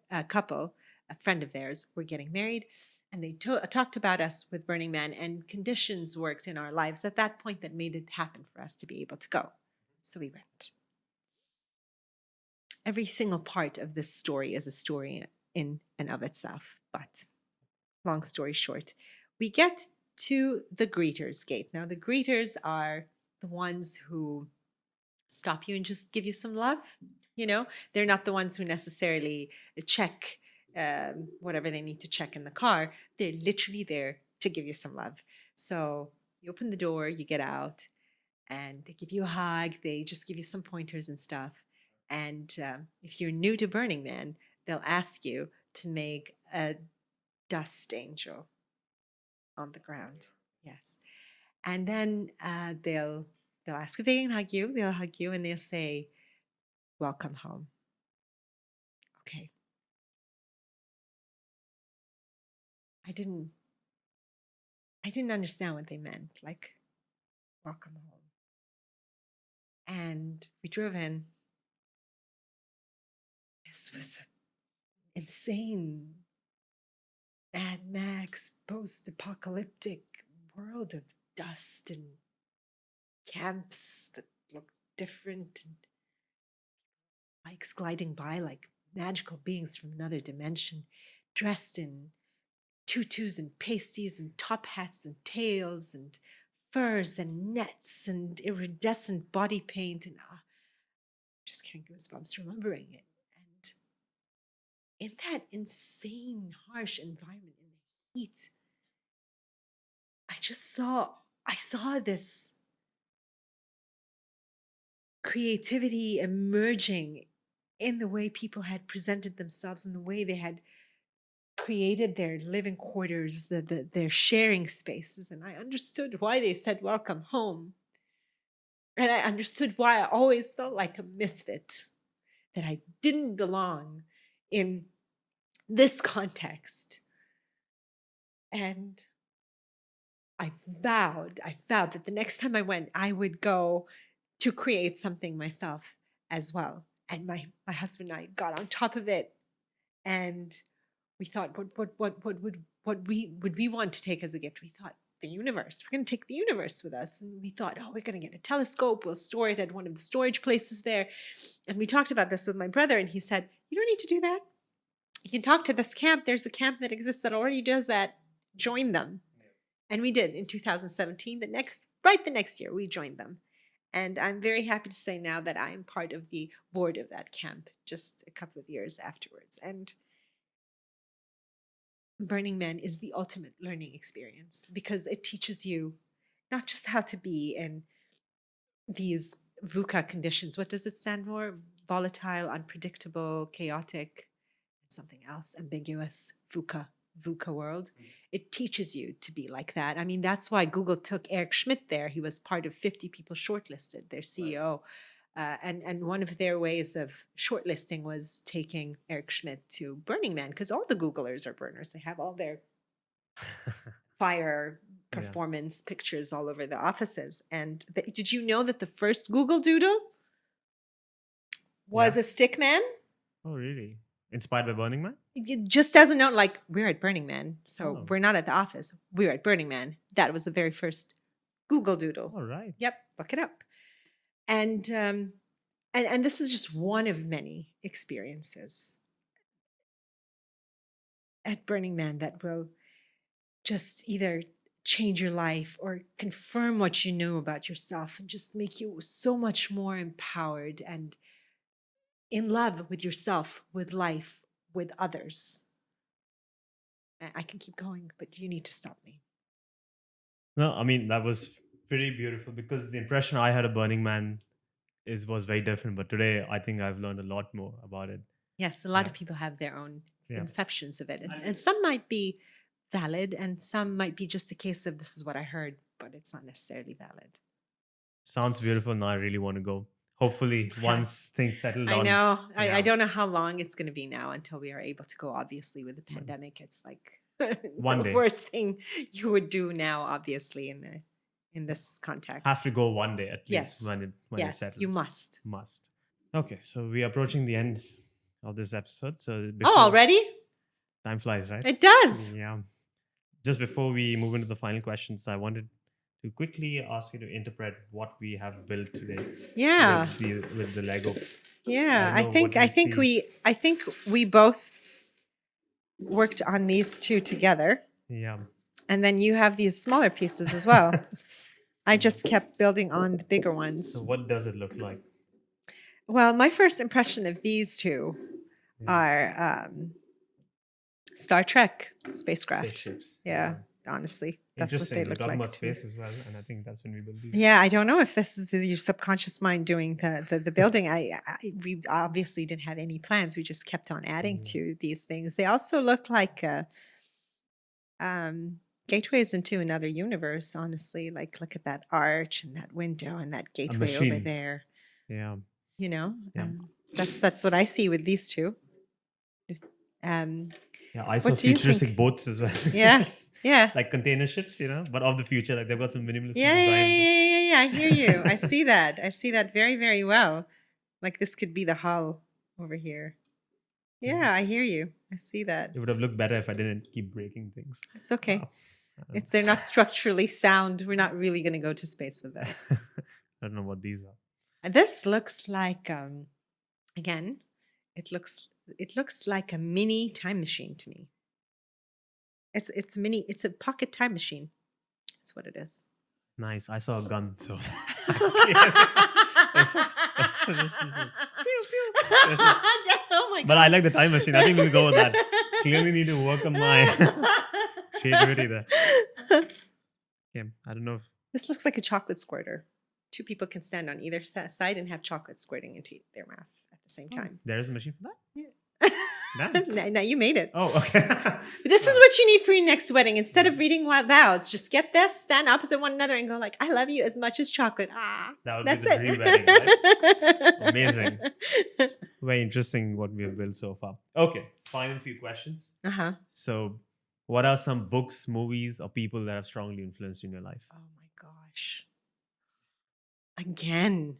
of theirs, were getting married. And they talked about us with Burning Man, and conditions worked in our lives at that point that made it happen for us to be able to go. So we went. Every single part of this story is a story in and of itself. But long story short, we get to the greeters gate. Now, the greeters are the ones who stop you and just give you some love. They're not the ones who necessarily check whatever they need to check in the car. They're literally there to give you some love. So you open the door, you get out, and they give you a hug. They just give you some pointers and stuff. And if you're new to Burning Man, they'll ask you to make a dust angel on the ground. Yes. And then they'll ask if they can hug you. They'll hug you and they'll say, "Welcome home." Okay. I didn't understand what they meant, like, welcome home. And we drove in. This was an insane Mad Max post-apocalyptic world of dust and camps that looked different, and bikes gliding by like magical beings from another dimension, dressed in tutus and pasties and top hats and tails and furs and nets and iridescent body paint, and just getting goosebumps remembering it. And in that insane, harsh environment, in the heat, I saw this creativity emerging in the way people had presented themselves, in the way they had created their living quarters, their sharing spaces. And I understood why they said welcome home. And I understood why I always felt like a misfit, that I didn't belong in this context. And I vowed that the next time I went, I would go to create something myself as well. And my husband and I got on top of it, and we thought, what would we want to take as a gift? We thought, the universe. We're going to take the universe with us. And we thought, we're going to get a telescope. We'll store it at one of the storage places there. And we talked about this with my brother, and he said, you don't need to do that. You can talk to this camp. There's a camp that exists that already does that. Join them. And we did in 2017. The next year, we joined them. And I'm very happy to say now that I am part of the board of that camp just a couple of years afterwards. And Burning Man is the ultimate learning experience because it teaches you not just how to be in these VUCA conditions. What does it stand for? Volatile, unpredictable, chaotic, and something else, ambiguous, VUCA world. It teaches you to be like that. I mean, that's why Google took Eric Schmidt there. He was part of 50 people shortlisted, their CEO. And one of their ways of shortlisting was taking Eric Schmidt to Burning Man because all the Googlers are burners. They have all their fire Yeah. performance pictures all over the offices. And did you know that the first Google Doodle was Yeah. a stick man? Oh, really? Inspired by Burning Man? Just as a note, like we're at Burning Man, so Oh. we're not at the office. We're at Burning Man. That was the very first Google Doodle. All right. Yep, look it up. And this is just one of many experiences at Burning Man that will just either change your life or confirm what you know about yourself and just make you so much more empowered and in love with yourself, with life, with others. I can keep going, but you need to stop me. No, I mean, that was pretty beautiful because the impression I had of Burning Man was very different. But today, I think I've learned a lot more about it. Yes, a lot Yeah. of people have their own Yeah. conceptions of it. And some might be valid and some might be just a case of this is what I heard, but it's not necessarily valid. Sounds beautiful. Now I really want to go. Hopefully, once things settle down. I know. Yeah. I don't know how long it's going to be now until we are able to go. Obviously, with the pandemic, it's like One the day. worst thing you would do now, obviously, in this context. Have to go one day at Yes. least when it Yes, settles. you must. Must. Okay, so we're approaching the end of this episode. So Oh, before, already? time flies, right? It does. Yeah. Just before we move into the final questions, I wanted to quickly ask you to interpret what we have built today. Yeah. With the Lego. Yeah. I I know think what we I think we both worked on these two together. Yeah. And then you have these smaller pieces as well. I just kept building on the bigger ones. So what does it look like? Well, my first impression of these two are Star Trek spacecraft. Spaceships. Yeah, honestly, that's what they Interesting. We're look talking like. about to me. space as well, and I think that's when we build these. Yeah, I don't know if this is your subconscious mind doing the building. We obviously didn't have any plans. We just kept on adding to these things. They also look like gateways into another universe. Honestly, like look at that arch and that window and that gateway over machine. there. Yeah. You know, Yeah. That's what I see with these two. Yeah, I saw What do you futuristic think? boats as well. Yes. Yeah. Like container ships, but of the future. Like they've got some minimalist Yeah, design. I hear you. I see that. I see that very, very well. Like this could be the hull over here. Yeah, I hear you. I see that. It would have looked better if I didn't keep breaking things. It's okay. Wow. They're not structurally sound. We're not really going to go to space with this. I don't know what these are. And this looks like again, it looks like a mini time machine to me. It's a pocket time machine. That's what it is. Nice. I saw a gun, so. Oh my god. But I like the time machine. I think we'll go with that. Clearly need to work on my creativity there. Yeah, I don't know if. This looks like a chocolate squirter. Two people can stand on either side and have chocolate squirting into their mouth at the same time. There is a machine for that? Yeah. No, you made it. Oh, okay. This is what you need for your next wedding. Instead of reading vows, just get this, stand opposite one another, and go like, "I love you as much as chocolate." That would That's be the it. dream wedding, right? Amazing. Very interesting what we have built so far. Okay, final few questions. Uh-huh. So, what are some books, movies, or people that have strongly influenced you in your life? Oh my gosh. Again,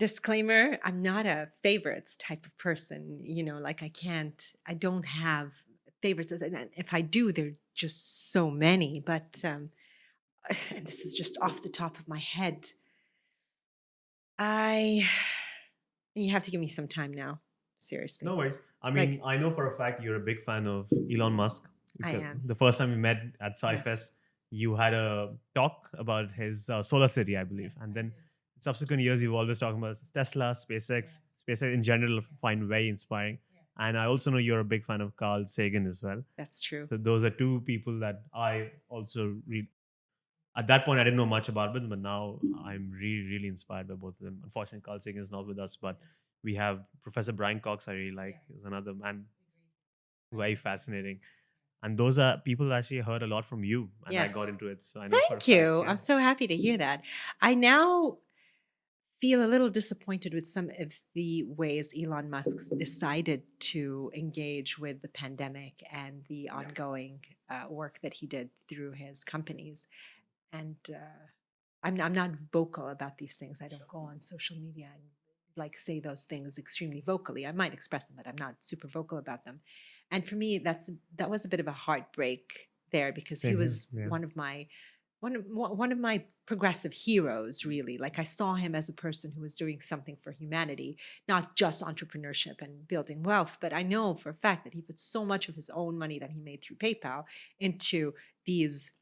disclaimer, I'm not a favorites type of person. Like I don't have favorites. And if I do, they're just so many. But and this is just off the top of my head. You have to give me some time now. Seriously. No worries. I mean, I know for a fact you're a big fan of Elon Musk. I am. The first time we met at SciFest, Yes. you had a talk about his solar city, I believe. And then in subsequent years, you've always talked about Tesla, SpaceX in general, find very inspiring. And I also know you're a big fan of Carl Sagan as well. That's true. So those are two people that I also read. At that point, I didn't know much about them, but now I'm really, really inspired by both of them. Unfortunately, Carl Sagan is not with us, but we have Professor Brian Cox. I really like. Is another man, very fascinating. And those are people that actually heard a lot from you, and I got Yes. into it. So I know for a Thank fact. you. Yeah. I'm so happy to hear that. I now feel a little disappointed with some of the ways Elon Musk decided to engage with the pandemic and the ongoing work that he did through his companies. And I'm not vocal about these things. I don't go on social media and like say those things extremely vocally. I might express them, but I'm not super vocal about them. And for me, that was a bit of a heartbreak there because he Same here, was yeah. one of my progressive heroes, really. Like I saw him as a person who was doing something for humanity, not just entrepreneurship and building wealth. But I know for a fact that he put so much of his own money that he made through PayPal into these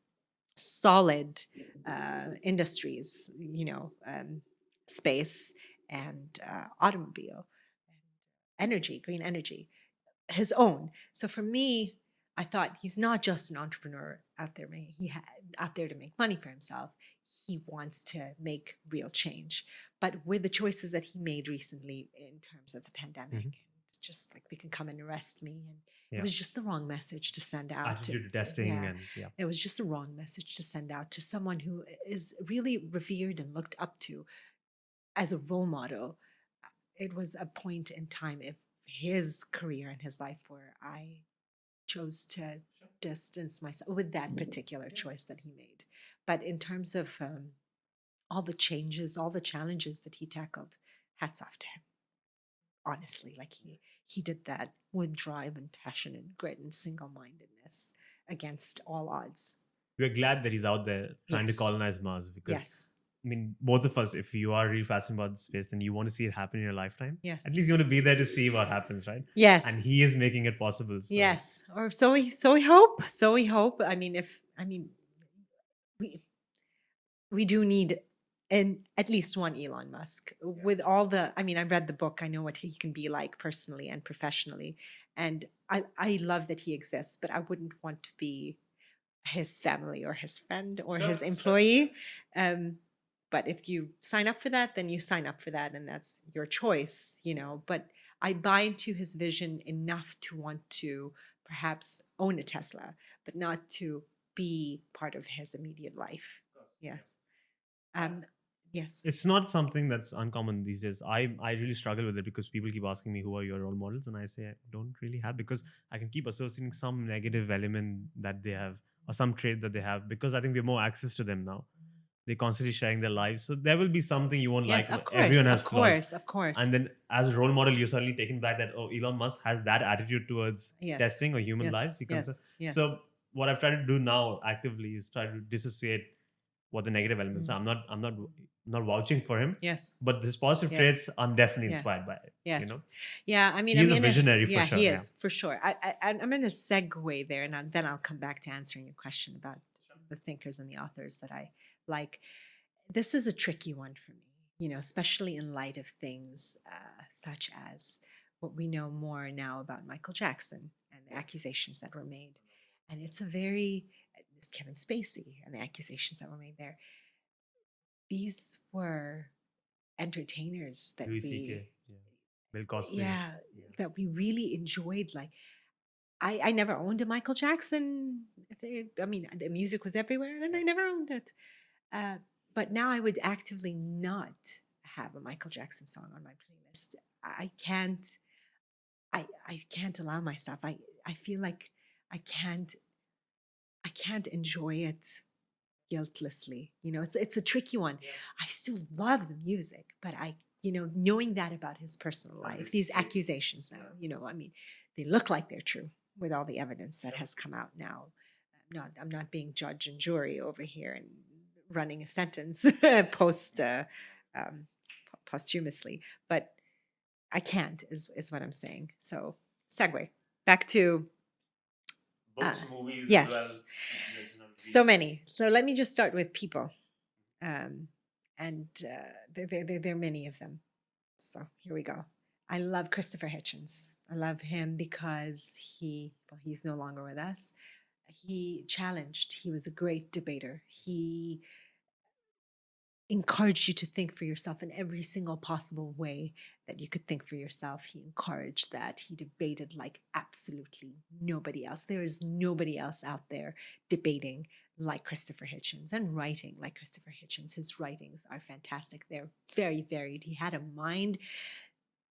solid industries, space and automobile, energy, green energy, his own. So for me, I thought he's not just an entrepreneur out there. Out there to make money for himself. He wants to make real change. But with the choices that he made recently in terms of the pandemic, and just like they can come and arrest me, and it was just the wrong message to send out. Attitude testing and it was just the wrong message to send out to someone who is really revered and looked up to as a role model. It was a point in time in his career and his life where I chose to distance myself with that particular choice that he made. But in terms of all the changes, all the challenges that he tackled, hats off to him. Honestly, like he did that with drive and passion and grit and single-mindedness against all odds. We're glad that he's out there trying to Yes. colonize Mars because Yes. I mean, both of us, if you are really fascinated about space, then you want to see it happen in your lifetime. Yes. At least you want to be there to see what happens, right? Yes. And he is making it possible. So. Yes. Or so we hope. So we hope. We do need at least one Elon Musk with all the, I read the book. I know what he can be like personally and professionally. And I love that he exists, but I wouldn't want to be his family or his friend or his employee. But if you sign up for that, then you sign up for that, and that's your choice, But I buy into his vision enough to want to perhaps own a Tesla, but not to be part of his immediate life. Yes. Yes. It's not something that's uncommon these days. I really struggle with it because people keep asking me who are your role models, and I say I don't really have, because I can keep associating some negative element that they have or some trait that they have, because I think we have more access to them now. They're constantly sharing their lives, so there will be something you won't Yes, like. of course, Everyone has of flaws. course, of course. And then as a role model, you're suddenly taken back that, oh, Elon Musk has that attitude towards Yes. testing or human Yes. lives. He comes Yes. Yes. So what I've tried to do now actively is try to dissociate what the negative elements are. I'm not vouching for him. Yes. But his positive traits, I'm definitely inspired by it. Yes. Yeah. He's a visionary for sure. He is for sure. I'm going to segue there, and then I'll come back to answering your question about the thinkers and the authors that I like. This is a tricky one for me, especially in light of things such as what we know more now about Michael Jackson and the accusations that were made. And it's Kevin Spacey and the accusations that were made there. These were entertainers that Bill Cosby. That we really enjoyed. Like, I never owned a Michael Jackson. The music was everywhere, and I never owned it. But now I would actively not have a Michael Jackson song on my playlist. I can't allow myself. I feel like I can't enjoy it guiltlessly. It's a tricky one. Yeah. I still love the music, but knowing that about his personal life, these accusations now, they look like they're true with all the evidence that has come out now. I'm not being judge and jury over here and running a sentence posthumously, but I can't is what I'm saying. So segue back to books, movies. Yes, as well. So many. So let me just start with people, and there are many of them. So here we go. I love Christopher Hitchens. I love him because he's no longer with us. He challenged. He was a great debater. He encouraged you to think for yourself in every single possible way that you could think for yourself. He encouraged that. He debated like absolutely nobody else. There is nobody else out there debating like Christopher Hitchens and writing like Christopher Hitchens. His writings are fantastic. They're very varied. He had a mind,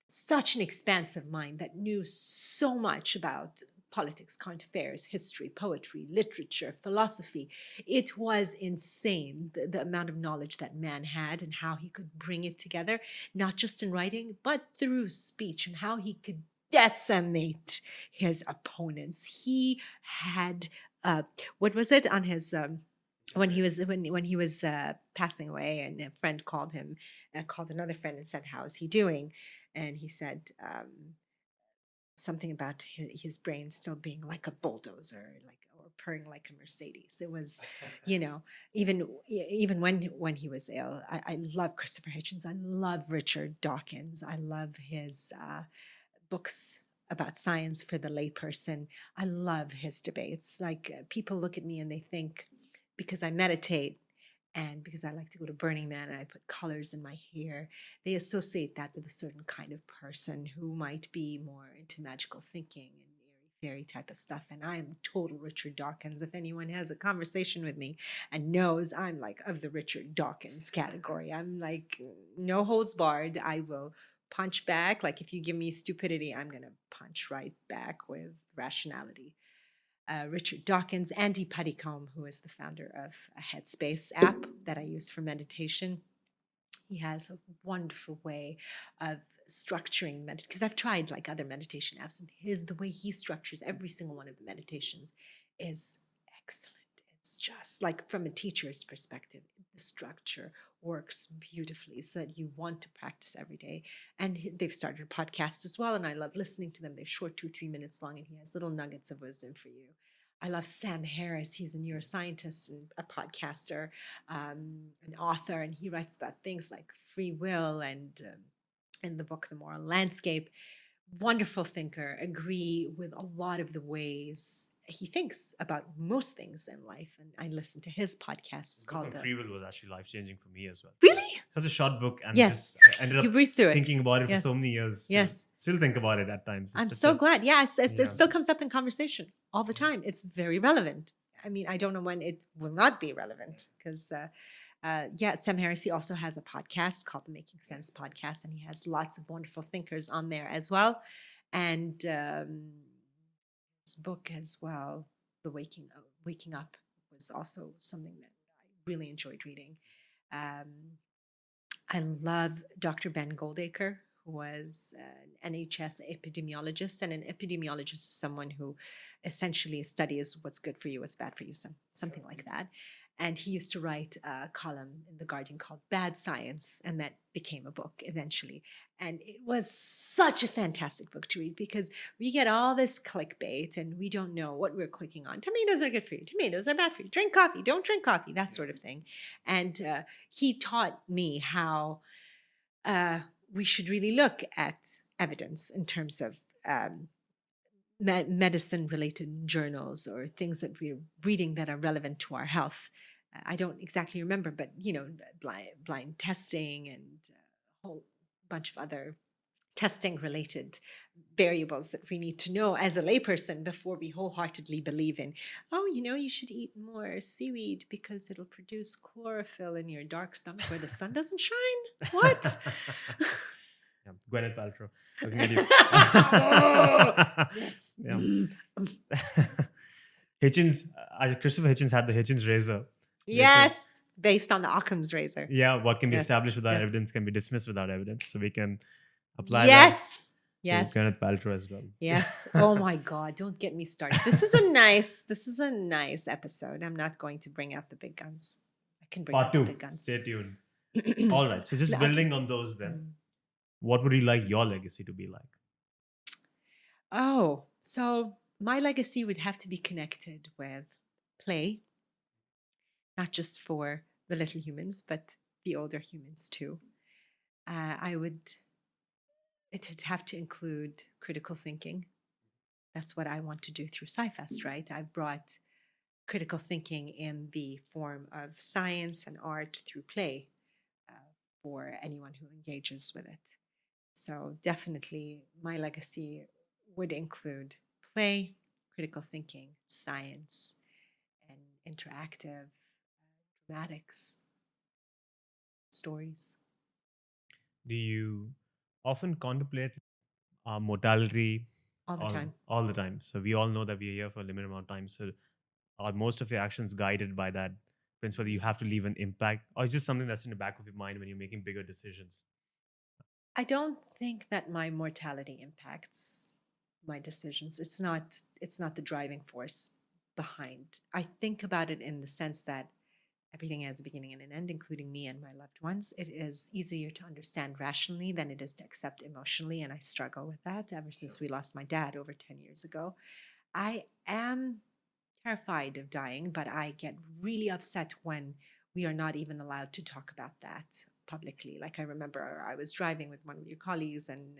such an expansive mind that knew so much about politics, current affairs, history, poetry, literature, philosophy. It was insane, the amount of knowledge that man had and how he could bring it together, not just in writing, but through speech, and how he could decimate his opponents. He had, what was it on his, when he was passing away, and a friend called him, called another friend and said, "How is he doing?" And he said, something about his brain still being like a bulldozer, like, or purring like a Mercedes. It was, you know, even when he was ill. I love Christopher Hitchens. I love Richard Dawkins. I love his books about science for the layperson. I love his debates. Like, people look at me and they think, because I meditate and because I like to go to Burning Man and I put colors in my hair, they associate that with a certain kind of person who might be more into magical thinking and fairy type of stuff. And I'm total Richard Dawkins. If anyone has a conversation with me and knows I'm like of the Richard Dawkins category, I'm like no holds barred. I will punch back. Like, if you give me stupidity, I'm going to punch right back with rationality. Richard Dawkins, Andy Puttycombe, who is the founder of a Headspace app that I use for meditation. He has a wonderful way of structuring meditation, because I've tried like other meditation apps, and the way he structures every single one of the meditations is excellent. It's just like, from a teacher's perspective, the structure works beautifully so that you want to practice every day. And they've started a podcast as well, and I love listening to them. They're short, 2-3 minutes long, and he has little nuggets of wisdom for you. I love Sam Harris. He's a neuroscientist and a podcaster, an author, and he writes about things like free will, and in the book The Moral Landscape. Wonderful thinker, agree with a lot of the ways he thinks about most things in life. And I listen to his podcast. It's The book called on free will was actually life changing for me as well. Really? Such a short book, and Yes. just I ended You up breezed through it. thinking about it for Yes. so many years. Yes. Still think about it at times. I'm such so a- glad. Yes, it Yeah. still comes up in conversation all the time. It's very relevant. I mean, I don't know when it will not be relevant, because, yeah, Sam Harris, he also has a podcast called the Making Sense Podcast, and he has lots of wonderful thinkers on there as well. And his book as well, The Waking Up, was also something that I really enjoyed reading. I love Dr. Ben Goldacre, who was an NHS epidemiologist. And an epidemiologist is someone who essentially studies what's good for you, what's bad for you, something like that. And he used to write a column in The Guardian called Bad Science, and that became a book eventually. And it was such a fantastic book to read, because we get all this clickbait and we don't know what we're clicking on. Tomatoes are good for you. Tomatoes are bad for you. Drink coffee. Don't drink coffee. That sort of thing. And he taught me how we should really look at evidence in terms of medicine related journals or things that we're reading that are relevant to our health. I don't exactly remember, but blind testing and a whole bunch of other testing related variables that we need to know as a layperson before we wholeheartedly believe in, oh, you should eat more seaweed because it'll produce chlorophyll in your dark stomach where the sun doesn't shine. What? Yeah, Gwyneth Paltrow looking at you. Yeah. Hitchens, Christopher Hitchens had the Hitchens razor. Yes, based on the Occam's razor. Yeah, what can be Yes, established without yes. evidence can be dismissed without evidence. So we can apply Yes. that Yes. to Gwyneth Paltrow as well. Yes. Oh my God, don't get me started. This is a nice episode. I'm not going to bring out the big guns. I can bring Part out the 2. big guns. Stay tuned. All right. So just No, building on those then, what would you like your legacy to be like? Oh, so my legacy would have to be connected with play, not just for the little humans, but the older humans too. I would it'd have to include critical thinking. That's what I want to do through SciFest, right? I've brought critical thinking in the form of science and art through play uh, for anyone who engages with it. So, definitely, my legacy would include play, critical thinking, science, and interactive dramatics, stories. Do you often contemplate mortality All the time. all the time? So we all know that we are here for a limited amount of time. So are most of your actions guided by that principle that you have to leave an impact, or it's just something that's in the back of your mind when you're making bigger decisions? I don't think that my mortality impacts my decisions. It's not the driving force behind. I think about it in the sense that everything has a beginning and an end, including me and my loved ones. It is easier to understand rationally than it is to accept emotionally, and I struggle with that ever since we lost my dad over 10 years ago. I am terrified of dying, but I get really upset when we are not even allowed to talk about that publicly. Like I remember I was driving with one of your colleagues, and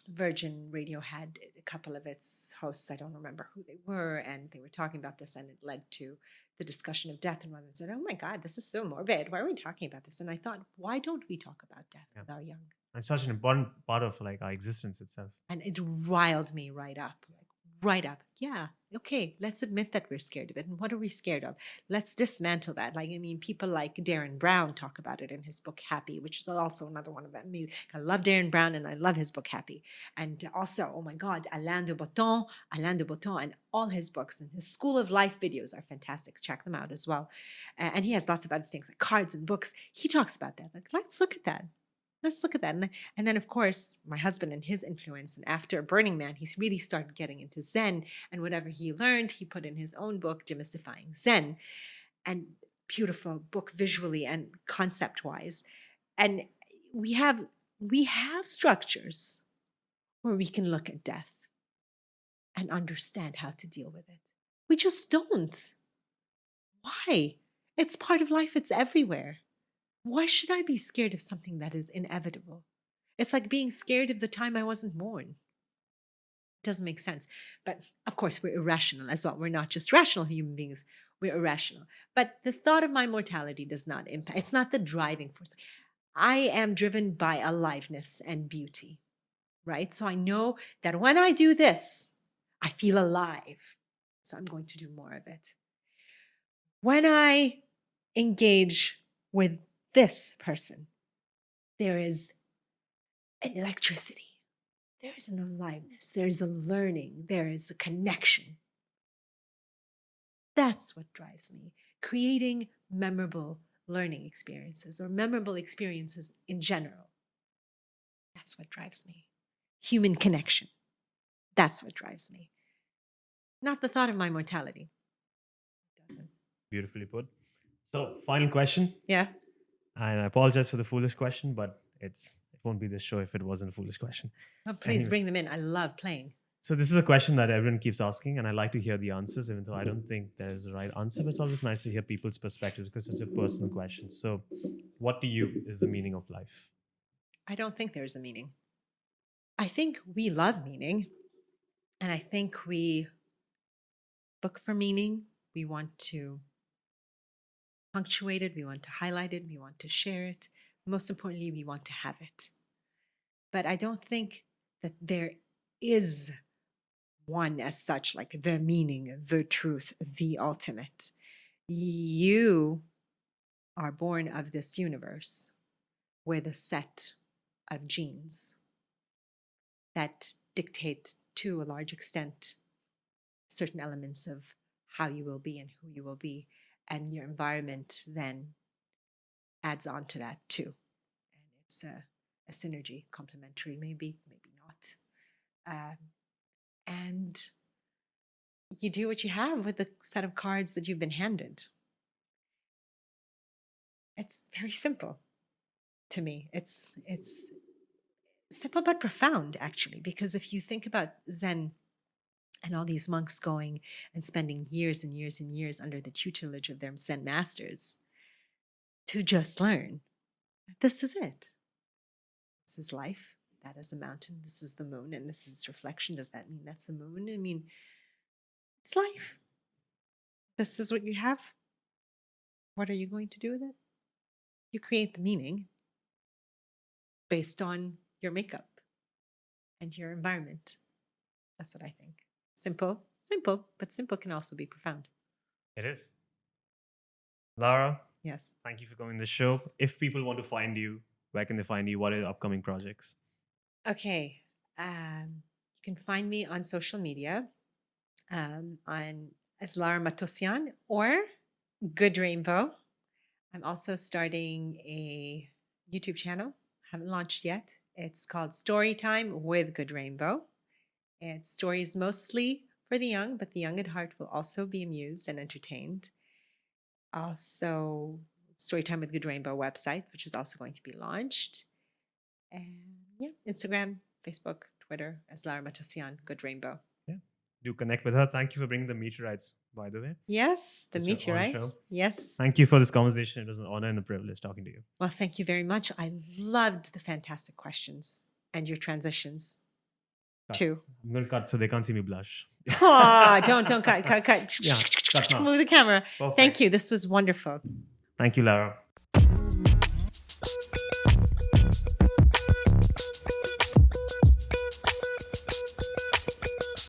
Virgin Radio had a couple of its hosts. I don't remember who they were, and they were talking about this, and it led to the discussion of death. And one of them said, "Oh my God, this is so morbid. Why are we talking about this?" And I thought, why don't we talk about death Yeah. with our young? And such an important part of like our existence itself. And it riled me right up, like right up. Yeah, okay, let's admit that we're scared of it. And what are we scared of? Let's dismantle that. Like, I mean, people like Darren Brown talk about it in his book Happy, which is also another one of them. I love Darren Brown and I love his book Happy. And also, oh my God, Alain de Botton, and all his books and his School of Life videos are fantastic. Check them out as well. And he has lots of other things like cards and books. He talks about that. Like, let's look at that. Let's look at that. And then, of course, my husband and his influence. And after Burning Man, he's really started getting into Zen. And whatever he learned, he put in his own book, Demystifying Zen. And beautiful book visually and concept wise. And we have structures where we can look at death and understand how to deal with it. We just don't. Why? It's part of life, it's everywhere. Why should I be scared of something that is inevitable? It's like being scared of the time I wasn't born. It doesn't make sense. But of course, we're irrational as well. We're not just rational human beings, we're irrational. But the thought of my mortality does not impact, it's not the driving force. I am driven by aliveness and beauty, right? So I know that when I do this, I feel alive. So I'm going to do more of it. When I engage with this person, there is an electricity, there is an aliveness, there is a learning, there is a connection. That's what drives me. Creating memorable learning experiences or memorable experiences in general. That's what drives me. Human connection. That's what drives me. Not the thought of my mortality. It doesn't. Beautifully put. So, final question. Yeah. And I apologize for the foolish question, but it won't be this show if it wasn't a foolish question. Oh, please Anyway. bring them in. I love playing. So this is a question that everyone keeps asking, and I like to hear the answers, even though I don't think there's a right answer. But it's always nice to hear people's perspectives because it's a personal question. So, what to you is the meaning of life? I don't think there's a meaning. I think we love meaning, and I think we look for meaning. We want to punctuate it, we want to highlight it, we want to share it. Most importantly, we want to have it. But I don't think that there is one as such, like the meaning, the truth, the ultimate. You are born of this universe with a set of genes that dictate to a large extent certain elements of how you will be and who you will be. And your environment then adds on to that too. And it's a synergy, complementary, maybe not. And you do what you have with the set of cards that you've been handed. It's very simple to me. It's simple but profound, actually, because if you think about Zen and all these monks going and spending years and years and years under the tutelage of their Zen masters to just learn, this is it. This is life. That is the mountain. This is the moon. And this is reflection. Does that mean that's the moon? I mean, it's life. This is what you have. What are you going to do with it? You create the meaning based on your makeup and your environment. That's what I think. Simple, but simple can also be profound. It is. Lara, Yes. thank you for coming to the show. If people want to find you, where can they find you? What are your upcoming projects? Okay. You can find me on social media on as Lara Matossian or Good Rainbow. I'm also starting a YouTube channel. Haven't launched yet. It's called Storytime with Good Rainbow. It's stories mostly for the young, but the young at heart will also be amused and entertained. Also, Storytime with Good Rainbow website, which is also going to be launched. And yeah, Instagram, Facebook, Twitter as Lara Matossian, Good Rainbow. Yeah. Do connect with her. Thank you for bringing the meteorites, by the way. Yes, the Such an honor show. meteorites. Yes. Thank you for this conversation. It was an honor and a privilege talking to you. Well, thank you very much. I loved the fantastic questions and your transitions too. I'm going to cut so they can't see me blush. Oh, don't cut. Yeah, cut now. Move the camera. Perfect. Thank you. This was wonderful. Thank you, Lara.